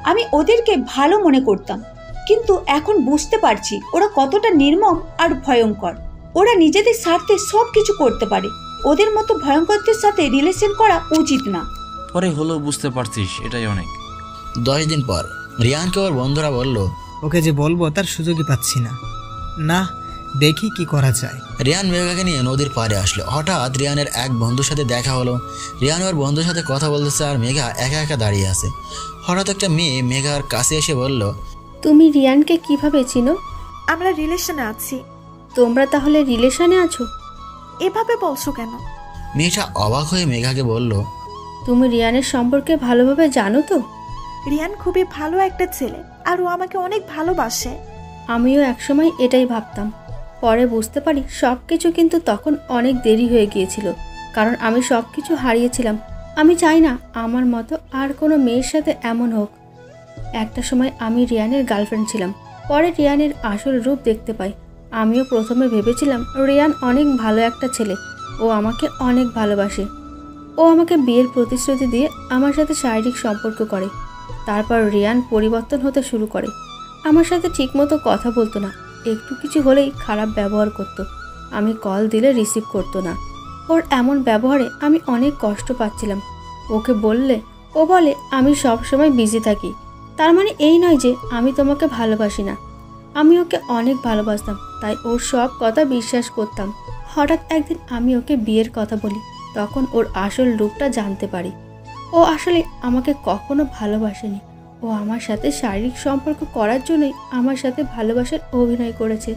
আমি ওদেরকে ভালো মনে করতাম, কিন্তু এখন বুঝতে পারছি ওরা কতটা নির্মম আর ভয়ঙ্কর। ওরা নিজেদের স্বার্থে সব কিছু করতে পারে। ওদের মতো ভয়ঙ্করদের সাথে রিলেশন করা উচিত না। পরে হলো বুঝতে পারছিস, এটাই অনেক। 10 দিন পর রিয়ানকে ওর বন্ধুরা বলল, ওকে যে বলবো তার সুযোগই পাচ্ছি না। না, দেখি কি করা যায়। রিয়ান মেঘাকে নিয়ে নদীর পাড়ে আসলো। হঠাৎ রিয়ানের এক বন্ধুর সাথে দেখা হলো। রিয়ান ওর বন্ধুর সাথে কথা বলতেছে আর মেঘা একা একা দাঁড়িয়ে আছে। হঠাৎ একটা মেয়ে মেঘার কাছে এসে বলল, তুমি রিয়ানকে কিভাবে চিনো? আমরা রিলেশনে আছি। তোমরা তাহলে রিলেশনে আছো? এভাবে বলছো কেন? মেয়েটা অবাক হয়ে মেঘাকে বলল, তুমি রিয়ানের সম্পর্কে ভালোভাবে জানো তো? রিয়ান খুবই ভালো একটা ছেলে, আর ও আমাকে অনেক ভালোবাসে। আমিও একসময় এটাই ভাবতাম, পরে বুঝতে পারি সব কিছু কিন্তু তখন অনেক দেরি হয়ে গিয়েছিল, কারণ আমি সব কিছু হারিয়েছিলাম। আমি চাই না আমার মতো আর কোনো মেয়ের সাথে এমন হোক। একটা সময় আমি রিয়ানের গার্লফ্রেন্ড ছিলাম, পরে রিয়ানের আসল রূপ দেখতে পাই। আমিও প্রথমে ভেবেছিলাম রিয়ান অনেক ভালো একটা ছেলে, ও আমাকে অনেক ভালোবাসে। ও আমাকে বিয়ের প্রতিশ্রুতি দিয়ে আমার সাথে শারীরিক সম্পর্ক করে। তারপর রিয়ান পরিবর্তন হতে শুরু করে। আমার সাথে ঠিকমতো কথা বলতো না, একটু কিছু হলেই খারাপ ব্যবহার করত। আমি কল দিলে রিসিভ করতো না। ওর এমন ব্যবহারে আমি অনেক কষ্ট পাচ্ছিলাম। ওকে বললে ও বলে আমি সব সময় বিজি থাকি। তার মানে এই নয় যে আমি তোমাকে ভালোবাসি না। আমি ওকে অনেক ভালোবাসতাম, তাই ওর সব কথা বিশ্বাস করতাম। হঠাৎ একদিন আমি ওকে বিয়ের কথা বলি, তখন ওর আসল রূপটা জানতে পারি। ও আসলে আমাকে কখনো ভালোবাসেনি। ও আমার সাথে শারীরিক সম্পর্ক করার জন্যই আমার সাথে ভালোবাসার অভিনয় করেছে।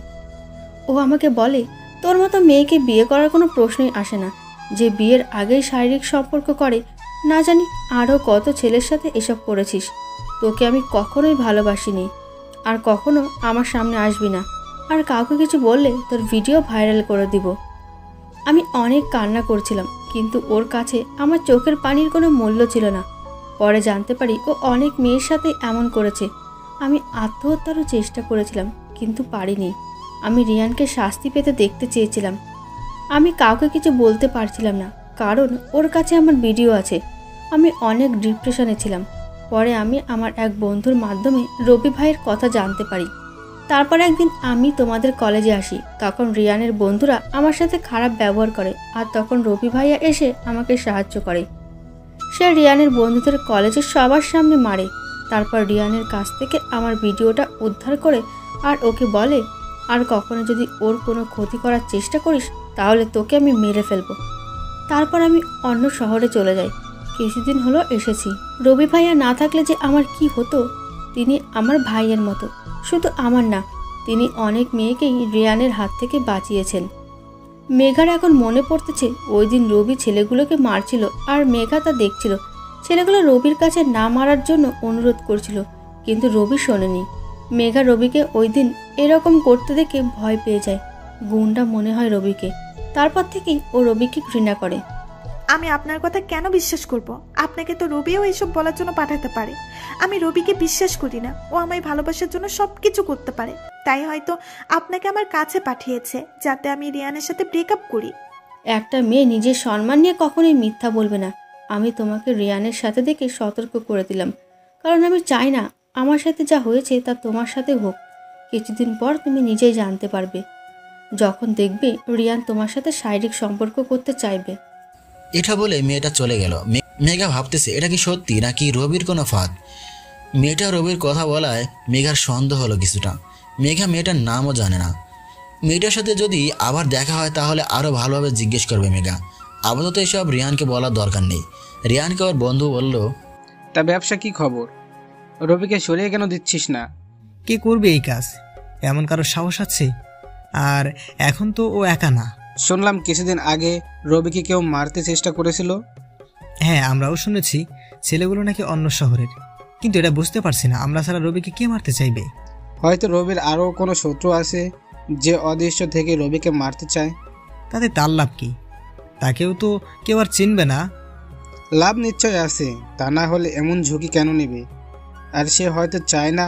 ও আমাকে বলে, তোর মতো মেয়েকে বিয়ে করার কোনো প্রশ্নই আসে না, যে বিয়ের আগেই শারীরিক সম্পর্ক করে। না জানি আরও কত ছেলের সাথে এসব করেছিস। তোকে আমি কখনোই ভালোবাসিনি, আর কখনো আমার সামনে আসবি না। আর কাউকে কিছু বললে তোর ভিডিও ভাইরাল করে দিব। আমি অনেক কান্না করছিলাম, কিন্তু ওর কাছে আমার চোখের পানির কোনো মূল্য ছিল না। পরে জানতে পারি ও অনেক মেয়ের সাথে এমন করেছে। আমি আত্মহত্যারও চেষ্টা করেছিলাম, কিন্তু পারিনি। আমি রিয়ানকে শাস্তি পেতে দেখতে চেয়েছিলাম। আমি কাউকে কিছু বলতে পারছিলাম না, কারণ ওর কাছে আমার ভিডিও আছে। আমি অনেক ডিপ্রেশনে ছিলাম। পরে আমি আমার এক বন্ধুর মাধ্যমে রবি ভাইয়ের কথা জানতে পারি। তারপর একদিন আমি তোমাদের কলেজে আসি, তখন রিয়ানের বন্ধুরা আমার সাথে খারাপ ব্যবহার করে, আর তখন রবি ভাইয়া এসে আমাকে সাহায্য করে। সে রিয়ানের বন্ধুদের কলেজের সবার সামনে মারে। তারপর রিয়ানের কাছ থেকে আমার ভিডিওটা উদ্ধার করে আর ওকে বলে, আর কখনো যদি ওর কোনো ক্ষতি করার চেষ্টা করিস তাহলে তোকে আমি মেরে ফেলবো। তারপর আমি অন্য শহরে চলে যাই। কিছুদিন হলো এসেছি। রবি ভাইয়া না থাকলে যে আমার কি হতো। তিনি আমার ভাইয়ের মতো, শুধু আমার না, তিনি অনেক মেয়েকেই রিয়ানের হাত থেকে বাঁচিয়েছেন। মেঘার এখন মনে পড়তেছে ওই দিন রবি ছেলেগুলোকে মারছিল আর মেঘা তা দেখছিল। ছেলেগুলো রবির কাছে না মারার জন্য অনুরোধ করছিল, কিন্তু রবি শোনেনি। মেঘা রবিকে ওই দিন এরকম করতে দেখে ভয় পেয়ে যায়। গুন্ডা মনে হয় রবিকে। তারপর থেকেই ও রবিকে ঘৃণা করে। আমি আপনার কথা কেন বিশ্বাস করব? আপনাকে তো রবিও এইসব বলার জন্য পাঠাতে পারে। আমি রবিকে বিশ্বাস করি না। ও আমায় ভালোবাসার জন্য সবকিছু করতে পারে। তাই হয়তো আপনাকে আমার কাছে পাঠিয়েছে, যাতে আমি রিয়ানের সাথে ব্রেকআপ করি। একটা মেয়ে নিজের সম্মান নিয়ে কখনোই মিথ্যা বলবে না। আমি তোমাকে রিয়ানের সাথে দেখে সতর্ক করে দিলাম, কারণ আমি চাই না আমার সাথে যা হয়েছে তা তোমার সাথে হোক। কিছুদিন পর তুমি নিজেই জানতে পারবে, যখন দেখবে রিয়ান তোমার সাথে শারীরিক সম্পর্ক করতে চাইবে। এটা বলে মেয়েটা চলে গেল। মেঘা ভাবতেছে এটা কি সত্যি নাকি রবির কোনো ফাঁদ। মেয়েটা রবির কথা বলায় মেঘার সন্দেহ হলো কিছুটা। মেঘা মেয়েটার নামও জানে না। মেয়েটার সাথে যদি আবার দেখা হয় তাহলে আরও ভালোভাবে জিজ্ঞেস করবে মেঘা। আপাতত এসব রিয়ানকে বলার দরকার নেই। রিয়ানকে ওর বন্ধু বলল, তা ব্যবসা কি খবর? রবিকে সরিয়ে কেন দিচ্ছিস না? কে করবে এই কাজ? এমন কারো সাহস আছে? আর এখন তো ও একা না। শুনলাম কিছুদিন আগে রবিকে কেউ মারতে চেষ্টা করেছিল। হ্যাঁ, আমরাও শুনেছি ছেলেগুলো নাকি অন্য শহরের, কিন্তু এটা বুঝতে পারছি না আমরা ছাড়া রবিকে কে মারতে চাইবে। হয়তো রবির আরও কোনো শত্রু আছে যে অদৃশ্য থেকে রবিকে মারতে চায়। তাতে তার লাভ কি? তাকেও তো কেউ আর চিনবে না। লাভ নিশ্চয় আছে, তা না হলে এমন ঝুঁকি কেন নেবে? আর সে হয়তো চায় না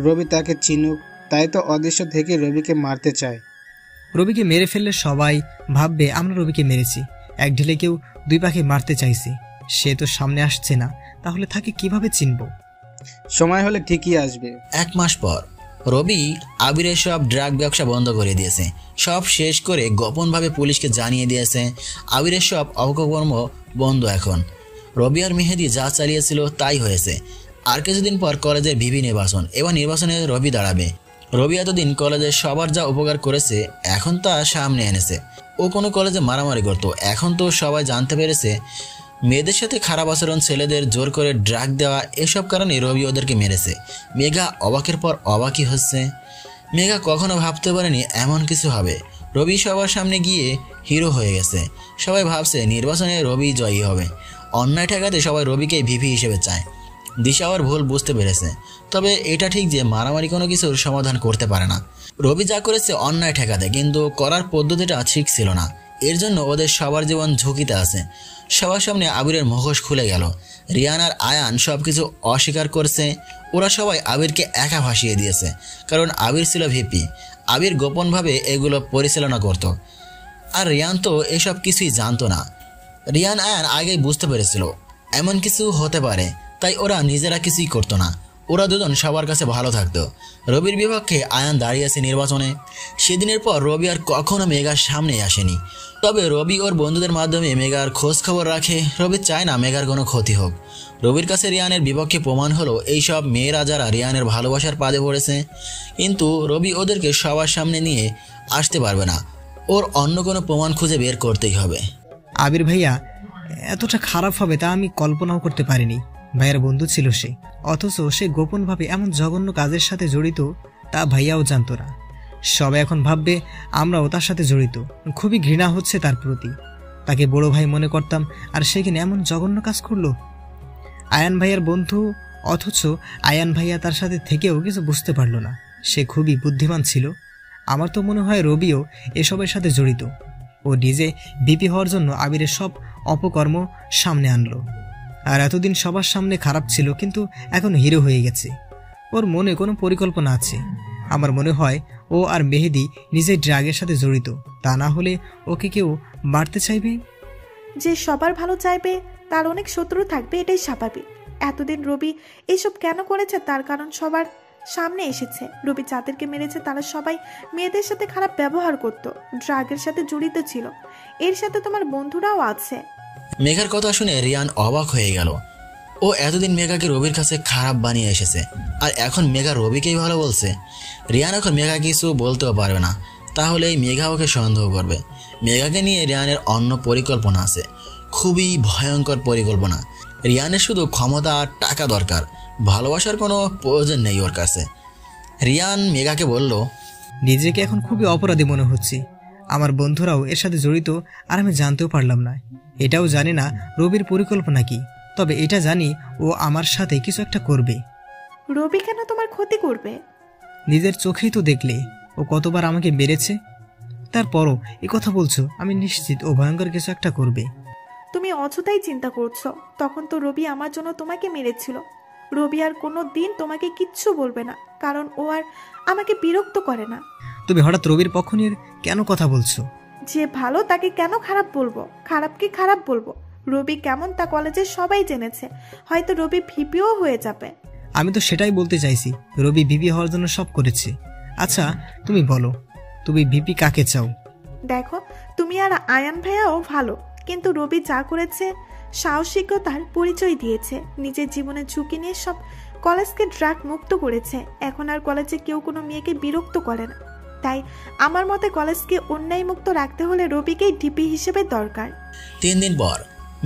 রবি তাকে চিনুক, তাই তো অদৃশ্য থেকে রবিকে মারতে চায়। রবিকে মেরে ফেললে সবাই ভাববে আমরা রবিকে মেরেছি। এক ঢিলে কেউ দুই পাখি মারতে চাইছে। সে তো সামনে আসছে না, তাহলে তাকে কিভাবে চিনব? সময় হলে ঠিকই আসবে। 1 মাস পর রবি আবিরের সব ড্রাগ ব্যবসা বন্ধ করে দিয়েছে। সব শেষ করে গোপনভাবে পুলিশকে জানিয়ে দিয়েছে আবিরের সব অপকর্ম বন্ধ। এখন রবি আর মেহেদি যা চালিয়েছিল তাই হয়েছে। আর কিছুদিন পর কলেজের ভিভি নির্বাচন। এবার নির্বাচনে রবি দাঁড়াবে। রবি এতদিন কলেজের সবার যা উপকার করেছে এখন তা সামনে এনেছে। ও কোনো কলেজে মারামারি করতো, এখন তো সবাই জানতে পেরেছে মেয়েদের সাথে খারাপ আচরণ, ছেলেদের জোর করে ড্রাগ দেওয়া, এসব কারণে রবি ওদেরকে মেরেছে। মেঘা অবাকের পর অবাকই হচ্ছে। মেঘা কখনো ভাবতে পারেনি এমন কিছু হবে। রবি সবার সামনে গিয়ে হিরো হয়ে গেছে। সবাই ভাবছে নির্বাচনে রবি জয়ী হবে। অন্যায় ঠেকাতে সবাই রবিকে ভিভি হিসেবে চায়। দিশা ওর ভুল বুঝতে পেরেছে। তবে এটা ঠিক যে মারামারি কোনো কিছুর সমাধান করতে পারে না। রবি যা করেছে অন্যায় ঠেকাতে, কিন্তু করার পদ্ধতিটা ঠিক ছিল না। এর জন্য ওদের সবার জীবন ঝুঁকিতে আছে। সবার সামনে আবিরের মুখোশ খুলে গেল। রিয়ান আর আয়ান সব কিছু অস্বীকার করছে। ওরা সবাই আবিরকে একা ভাসিয়ে দিয়েছে, কারণ আবির ছিল ভিপি। আবির গোপনভাবে এগুলো পরিচালনা করত। আর রিয়ান তো এসব কিছুই জানতো না। রিয়ান আয়ান আগেই বুঝতে পেরেছিল এমন কিছু হতে পারে, তাই ওরা নিজেরা কিছুই করতো না। ওরা দুজন সবার কাছে ভালো থাকতো। রবির বিপক্ষে আয়ান দাঁড়িয়েছে নির্বাচনে। সেদিনের পর রবি আর কখনো মেঘার সামনে আসেনি। তবে রবি ওর বন্ধুদের মাধ্যমে মেঘার খোঁজ খবর রাখে। রবি চায় না মেঘার কোনো ক্ষতি হোক। রবির কাছে রিয়ানের বিপক্ষে প্রমাণ হলো এইসব মেয়েরা যারা রিয়ানের ভালোবাসার পাদে পড়েছে। কিন্তু রবি ওদেরকে সবার সামনে নিয়ে আসতে পারবে না। ওর অন্য কোনো প্রমাণ খুঁজে বের করতেই হবে। আবির ভাইয়া এতটা খারাপ হবে তা আমি কল্পনাও করতে পারিনি। ভাইয়ার বন্ধু ছিল সে, অথচ সে গোপনভাবে এমন জঘন্য কাজের সাথে জড়িত তা ভাইয়াও জানতো না। সবাই এখন ভাববে আমরাও তার সাথে জড়িত। খুবই ঘৃণা হচ্ছে তার প্রতি। তাকে বড় ভাই মনে করতাম, আর সে কিনা এমন জঘন্য কাজ করলো। আয়ান ভাইয়ার বন্ধু, অথচ আয়ান ভাইয়া তার সাথে থেকেও কিছু বুঝতে পারল না। সে খুবই বুদ্ধিমান ছিল। আমার তো মনে হয় রবিও এসবের সাথে জড়িত। ও নিজে বিপি হওয়ার জন্য আবিরের সব অপকর্ম সামনে আনলো। আর এতদিন সবার সামনে খারাপ ছিল, কিন্তু এখন হিরো হয়ে গেছে। ওর মনে কোনো পরিকল্পনা আছে। আমার মনে হয় ও আর মেহেদি নিজের ড্রাগের সাথে জড়িত। তা না হলে ওকে কেউ মারতে চাইবে। যে সবার ভালো চাইবে তার অনেক শত্রু থাকবে, এটাই স্বাভাবিক। এতদিন রবি এইসব কেন করেছে তার কারণ সবার সামনে এসেছে। রবি যাদেরকে মেরেছে তারা সবাই মেয়েদের সাথে খারাপ ব্যবহার করত, ড্রাগের সাথে জড়িত ছিল। এর সাথে তোমার বন্ধুরাও আছে। মেঘার কথা শুনে রিয়ান অবাক হয়ে গেল। ও এতদিন মেঘাকে রবির কাছে খারাপ বানিয়ে এসেছে, আর এখন মেঘা রবিকেই ভালো বলছে। রিয়ান এখন মেঘা কিছু বলতেও পারবে না, তাহলেই মেঘা ওকে সন্দেহ করবে। মেঘাকে নিয়ে রিয়ানের অন্য পরিকল্পনা আছে, খুবই ভয়ঙ্কর পরিকল্পনা। রিয়ানের শুধু ক্ষমতা আর টাকা দরকার, ভালোবাসার কোনো প্রয়োজন নেই ওর কাছে। রিয়ান মেঘাকে বলল, নিজেকে এখন খুবই অপরাধী মনে হচ্ছে। আমার বন্ধুরাও এর সাথে জড়িত আর আমি জানতেও পারলাম না। এটাও জানি না রবির পরিকল্পনা কি, তবে এটা জানি ও আমার সাথে কিছু একটা করবে। রবি কেন তোমার ক্ষতি করবে? নিজের চোখেই তো দেখলে ও কতবার আমাকে মেরেছে। তারপরও এ কথা বলছো, আমি নিশ্চিত ও ভয়ঙ্কর কিছু একটা করবে। তুমি অযথাই চিন্তা করছো। তখন তো রবি আমার জন্য তোমাকে মেরেছিল। রবি আর কোনো দিন তোমাকে কিচ্ছু বলবে না, কারণ ও আর আমাকে বিরক্ত করে না। তুমি হঠাৎ রবির পক্ষ নিয়ে কেন কথা বলছো? যে ভালো তাকে কেন খারাপ বলবো? খারাপকে খারাপ বলবো? রবি কেমন তা কলেজে সবাই জেনেছে। হয়তো রবি ভিপিও হয়ে যাবে। আমি তো সেটাই বলতে চাইছি, রবি ভিপি হওয়ার জন্য সব করেছে। আচ্ছা তুমি বলো, তুমি ভিপি কাকে চাও? দেখো, তুমি আর আয়ান ভাইয়াও ভালো, কিন্তু রবি যা করেছে সাহসিকতার পরিচয় দিয়েছে। নিজের জীবনে ঝুঁকি নিয়ে সব কলেজকে ড্রাগ মুক্ত করেছে। এখন আর কলেজে কেউ কোনো মেয়েকে বিরক্ত করে না। তাই আমার মতে কলেজকে অন্যায় মুক্ত রাখতে হলে রবিকেই ডিপি হিসেবে দরকার। 3 দিন পর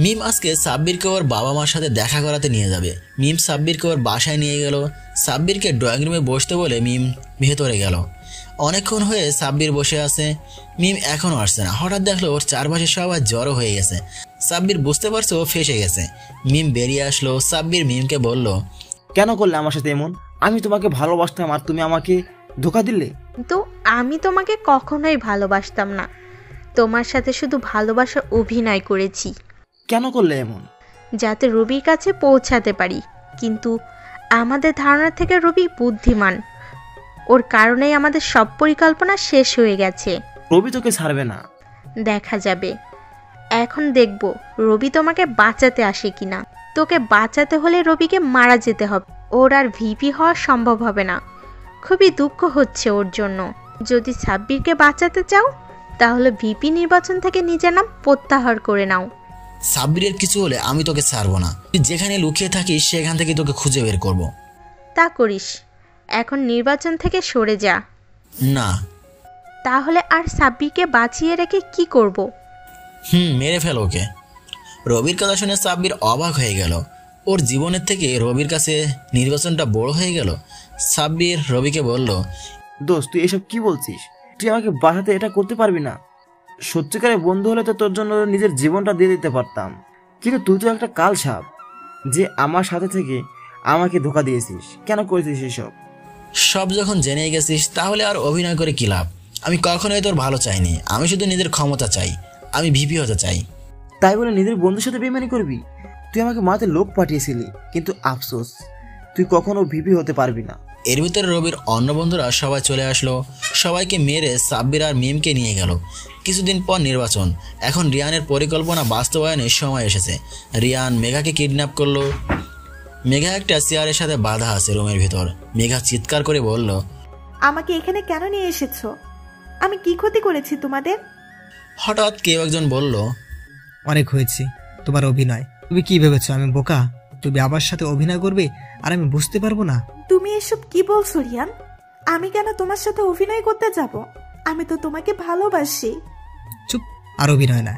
মিম আজকে সাব্বিরকে ওর বাবা মার সাথে দেখা করাতে নিয়ে যাবে। মিম সাব্বিরকে ওর বাসায় নিয়ে গেল। সাব্বিরকে ড্রয়িং রুমে বসতে বলে মিম ভেতরে গেল। অনেকক্ষণ হয়ে সাব্বির বসে আছে, মিম এখনও আসছে না। হঠাৎ দেখলো ওর চারপাশে সবাই জড়ো হয়ে গেছে। সাব্বির বুঝতে পারছে ও ফেসে গেছে। মিম বেরিয়ে আসলো। সাব্বির মিমকে বলল, কেন করলে আমার সাথে এমন? আমি তোমাকে ভালোবাসতাম আর তুমি আমাকে ধোকা দিলে। কিন্তু আমি তোমাকে কখনোই ভালোবাসতাম না, তোমার সাথে শুধু ভালোবাসার অভিনয় করেছি। কেন করলে এমন? যাতে রবির কাছে পৌঁছাতে পারি। কিন্তু আমাদের ধারণা থেকে রবি বুদ্ধিমান, ওর কারণেই আমাদের সব পরিকল্পনা শেষ হয়ে গেছে। রবি তোকে ছাড়বে না। দেখা যাবে। এখন দেখব রবি তোমাকে বাঁচাতে আসে কিনা। তোকে বাঁচাতে হলে রবিকে মারা যেতে হবে। ওর আর ভিপি হওয়া সম্ভব হবে না। খুবই দুঃখ হচ্ছে ওর জন্য। যদি সাব্বিরকে বাঁচাতে চাও তাহলে ভিপি নির্বাচন থেকে নিজের নাম প্রত্যাহার করে নাও। সাব্বিরের কিছু হলে আমি তোকে ছাড়বো না। তুই যেখানে লুকিয়ে থাকিস সেখান থেকে তোকে খুঁজে বের করব। তা করিস। এখন নির্বাচন থেকে সরে যা। না। তাহলে আর সাব্বিরকে বাঁচিয়ে রেখে কি করব? মেরে ফেল ওকে। রবির কথা শুনে সাব্বির অবাক হয়ে গেল। ওর জীবনের থেকে রবির কাছে নির্বাচনটা বড় হয়ে গেল। সাব্বির রবিকে বলল, দোস্ত তুই এসব কি বলছিস? তুই আমাকে বাঁচাতে এটা করতে পারবি না। সত্যিকারের বন্ধু হলে তো তোর জন্য নিজের জীবনটা দিয়ে দিতে পারতাম, কিন্তু তুই তো একটা কাল সাপ যে আমার সাথে থেকে আমাকে ধোকা দিয়েছিস। কেন করেছিস এসব? সব যখন জেনে গেছিস তাহলে আর অভিনয় করে কি লাভ? আমি কখনোই তোর ভালো চাইনি। আমি শুধু নিজের ক্ষমতা চাই। আমি ভিপি হতে চাই। তাই বলে নিজের বন্ধুর সাথে বেইমানি করবি? তুই আমাকে মারাতে লোক পাঠিয়েছিলি, কিন্তু আফসোস তুই কখনো ভিপি হতে পারবি না। এর ভিতরে রবির অন্য বন্ধুরা সবাই চলে আসলো। সবাইকে মেরে সাব্বির আর মিমকে নিয়ে গেল। কিছুদিন পর নির্বাচন। এখন রিয়ানের পরিকল্পনা বাস্তবায়নের সময় এসেছে। রিয়ান মেঘাকে কিডন্যাপ করলো। মেঘা একটা চেয়ারের সাথে বাধা আছে রুমের ভিতর। মেঘা চিৎকার করে বলল, আমাকে এখানে কেন নিয়ে এসেছো? আমি কি ক্ষতি করেছি তোমাদের? হঠাৎ কেউ একজন বলল, অনেক হয়েছে তোমার অভিনয়। তুমি কি ভেবেছো আমি বোকা? তুমি আমার সাথে অভিনয় করবে আর আমি বুঝতে পারবো না? তুমি এসব কি বলছো রিয়ান? আমি কেন তোমার সাথে অভিনয় করতে যাব? আমি তো তোমাকে ভালোবাসি। চুপ। আর অভিনয় না।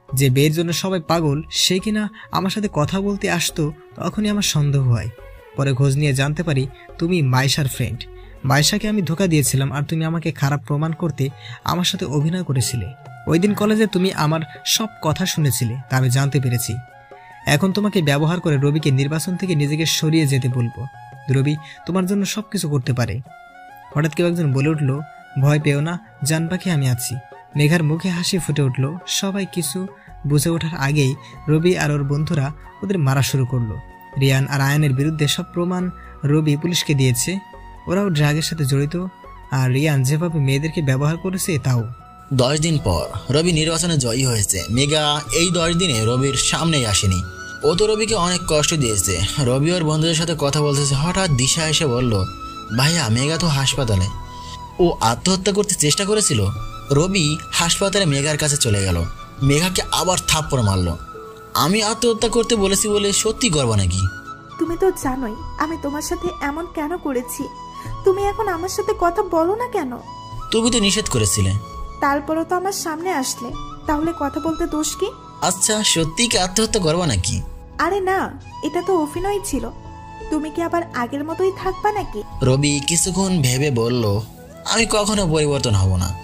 যে বের জন্য সবাই পাগল সে কিনা আমার সাথে কথা বলতে আসতো, তখনই আমার সন্দেহ হয়। পরে খোঁজ নিয়ে জানতে পারি তুমি মাইশার ফ্রেন্ড। মাইশাকে আমি ধোকা দিয়েছিলাম আর তুমি আমাকে খারাপ প্রমাণ করতে আমার সাথে অভিনয় করেছিলে। ওই দিন কলেজে তুমি আমার সব কথা শুনেছিলে, তা আমি জানতে পেরেছি। এখন তোমাকে ব্যবহার করে রবিকে নির্বাচন থেকে নিজেকে সরিয়ে যেতে বলবো। রবি তোমার জন্য সবকিছু করতে পারে। হঠাৎ কেউ একজন বলে উঠল, ভয় পেও না, জান পাখি আমি আছি। মেঘার মুখে হাসি ফুটে উঠল। সবাই কিছু বুঝে ওঠার আগেই রবি আর ওর বন্ধুরা ওদের মারা শুরু করলো। রিয়ান আর আয়ানের বিরুদ্ধে সব প্রমাণ রবি পুলিশকে দিয়েছে। ওরাও ড্রাগের সাথে জড়িত, আর রিয়ান যেভাবে মেয়েদেরকে ব্যবহার করেছে তাও। 10 দিন পর রবি নির্বাচনে জয়ী হয়েছে। মেঘা এই 10 দিনে রবির সামনেই আসেনি। ও তো রবিকে অনেক কষ্ট দিয়েছে। রবি ওর বন্ধুদের সাথে কথা বলতেছে। হঠাৎ দিশা এসে বলল, ভাইয়া মেঘা তো হাসপাতালে। ও আত্মহত্যা করতে চেষ্টা করেছিল। রবি হাসপাতালে মেঘার কাছে চলে গেল। মেঘাকে আবার থাপ্পড় মারল। আমি আত্মহত্যা করতে বলেছি বলে সত্যি করবা নাকি? তুমি তো জানোই আমি তোমার সাথে এমন কেন করেছি। তুমি এখন আমার সাথে কথা বলো না কেন? তুমি তো নিষেধ করেছিলে। তারপরও তো আমার সামনে আসলে, তাহলে কথা বলতে দোষ কি? আচ্ছা সত্যি কি আত্মহত্যা করবা নাকি? আরে না, এটা তো অভিনয় ছিল। তুমি কি আবার আগের মতোই থাকবা নাকি? রবি কিছুক্ষণ ভেবে বলল, আমি কখনো পরিবর্তন হব না।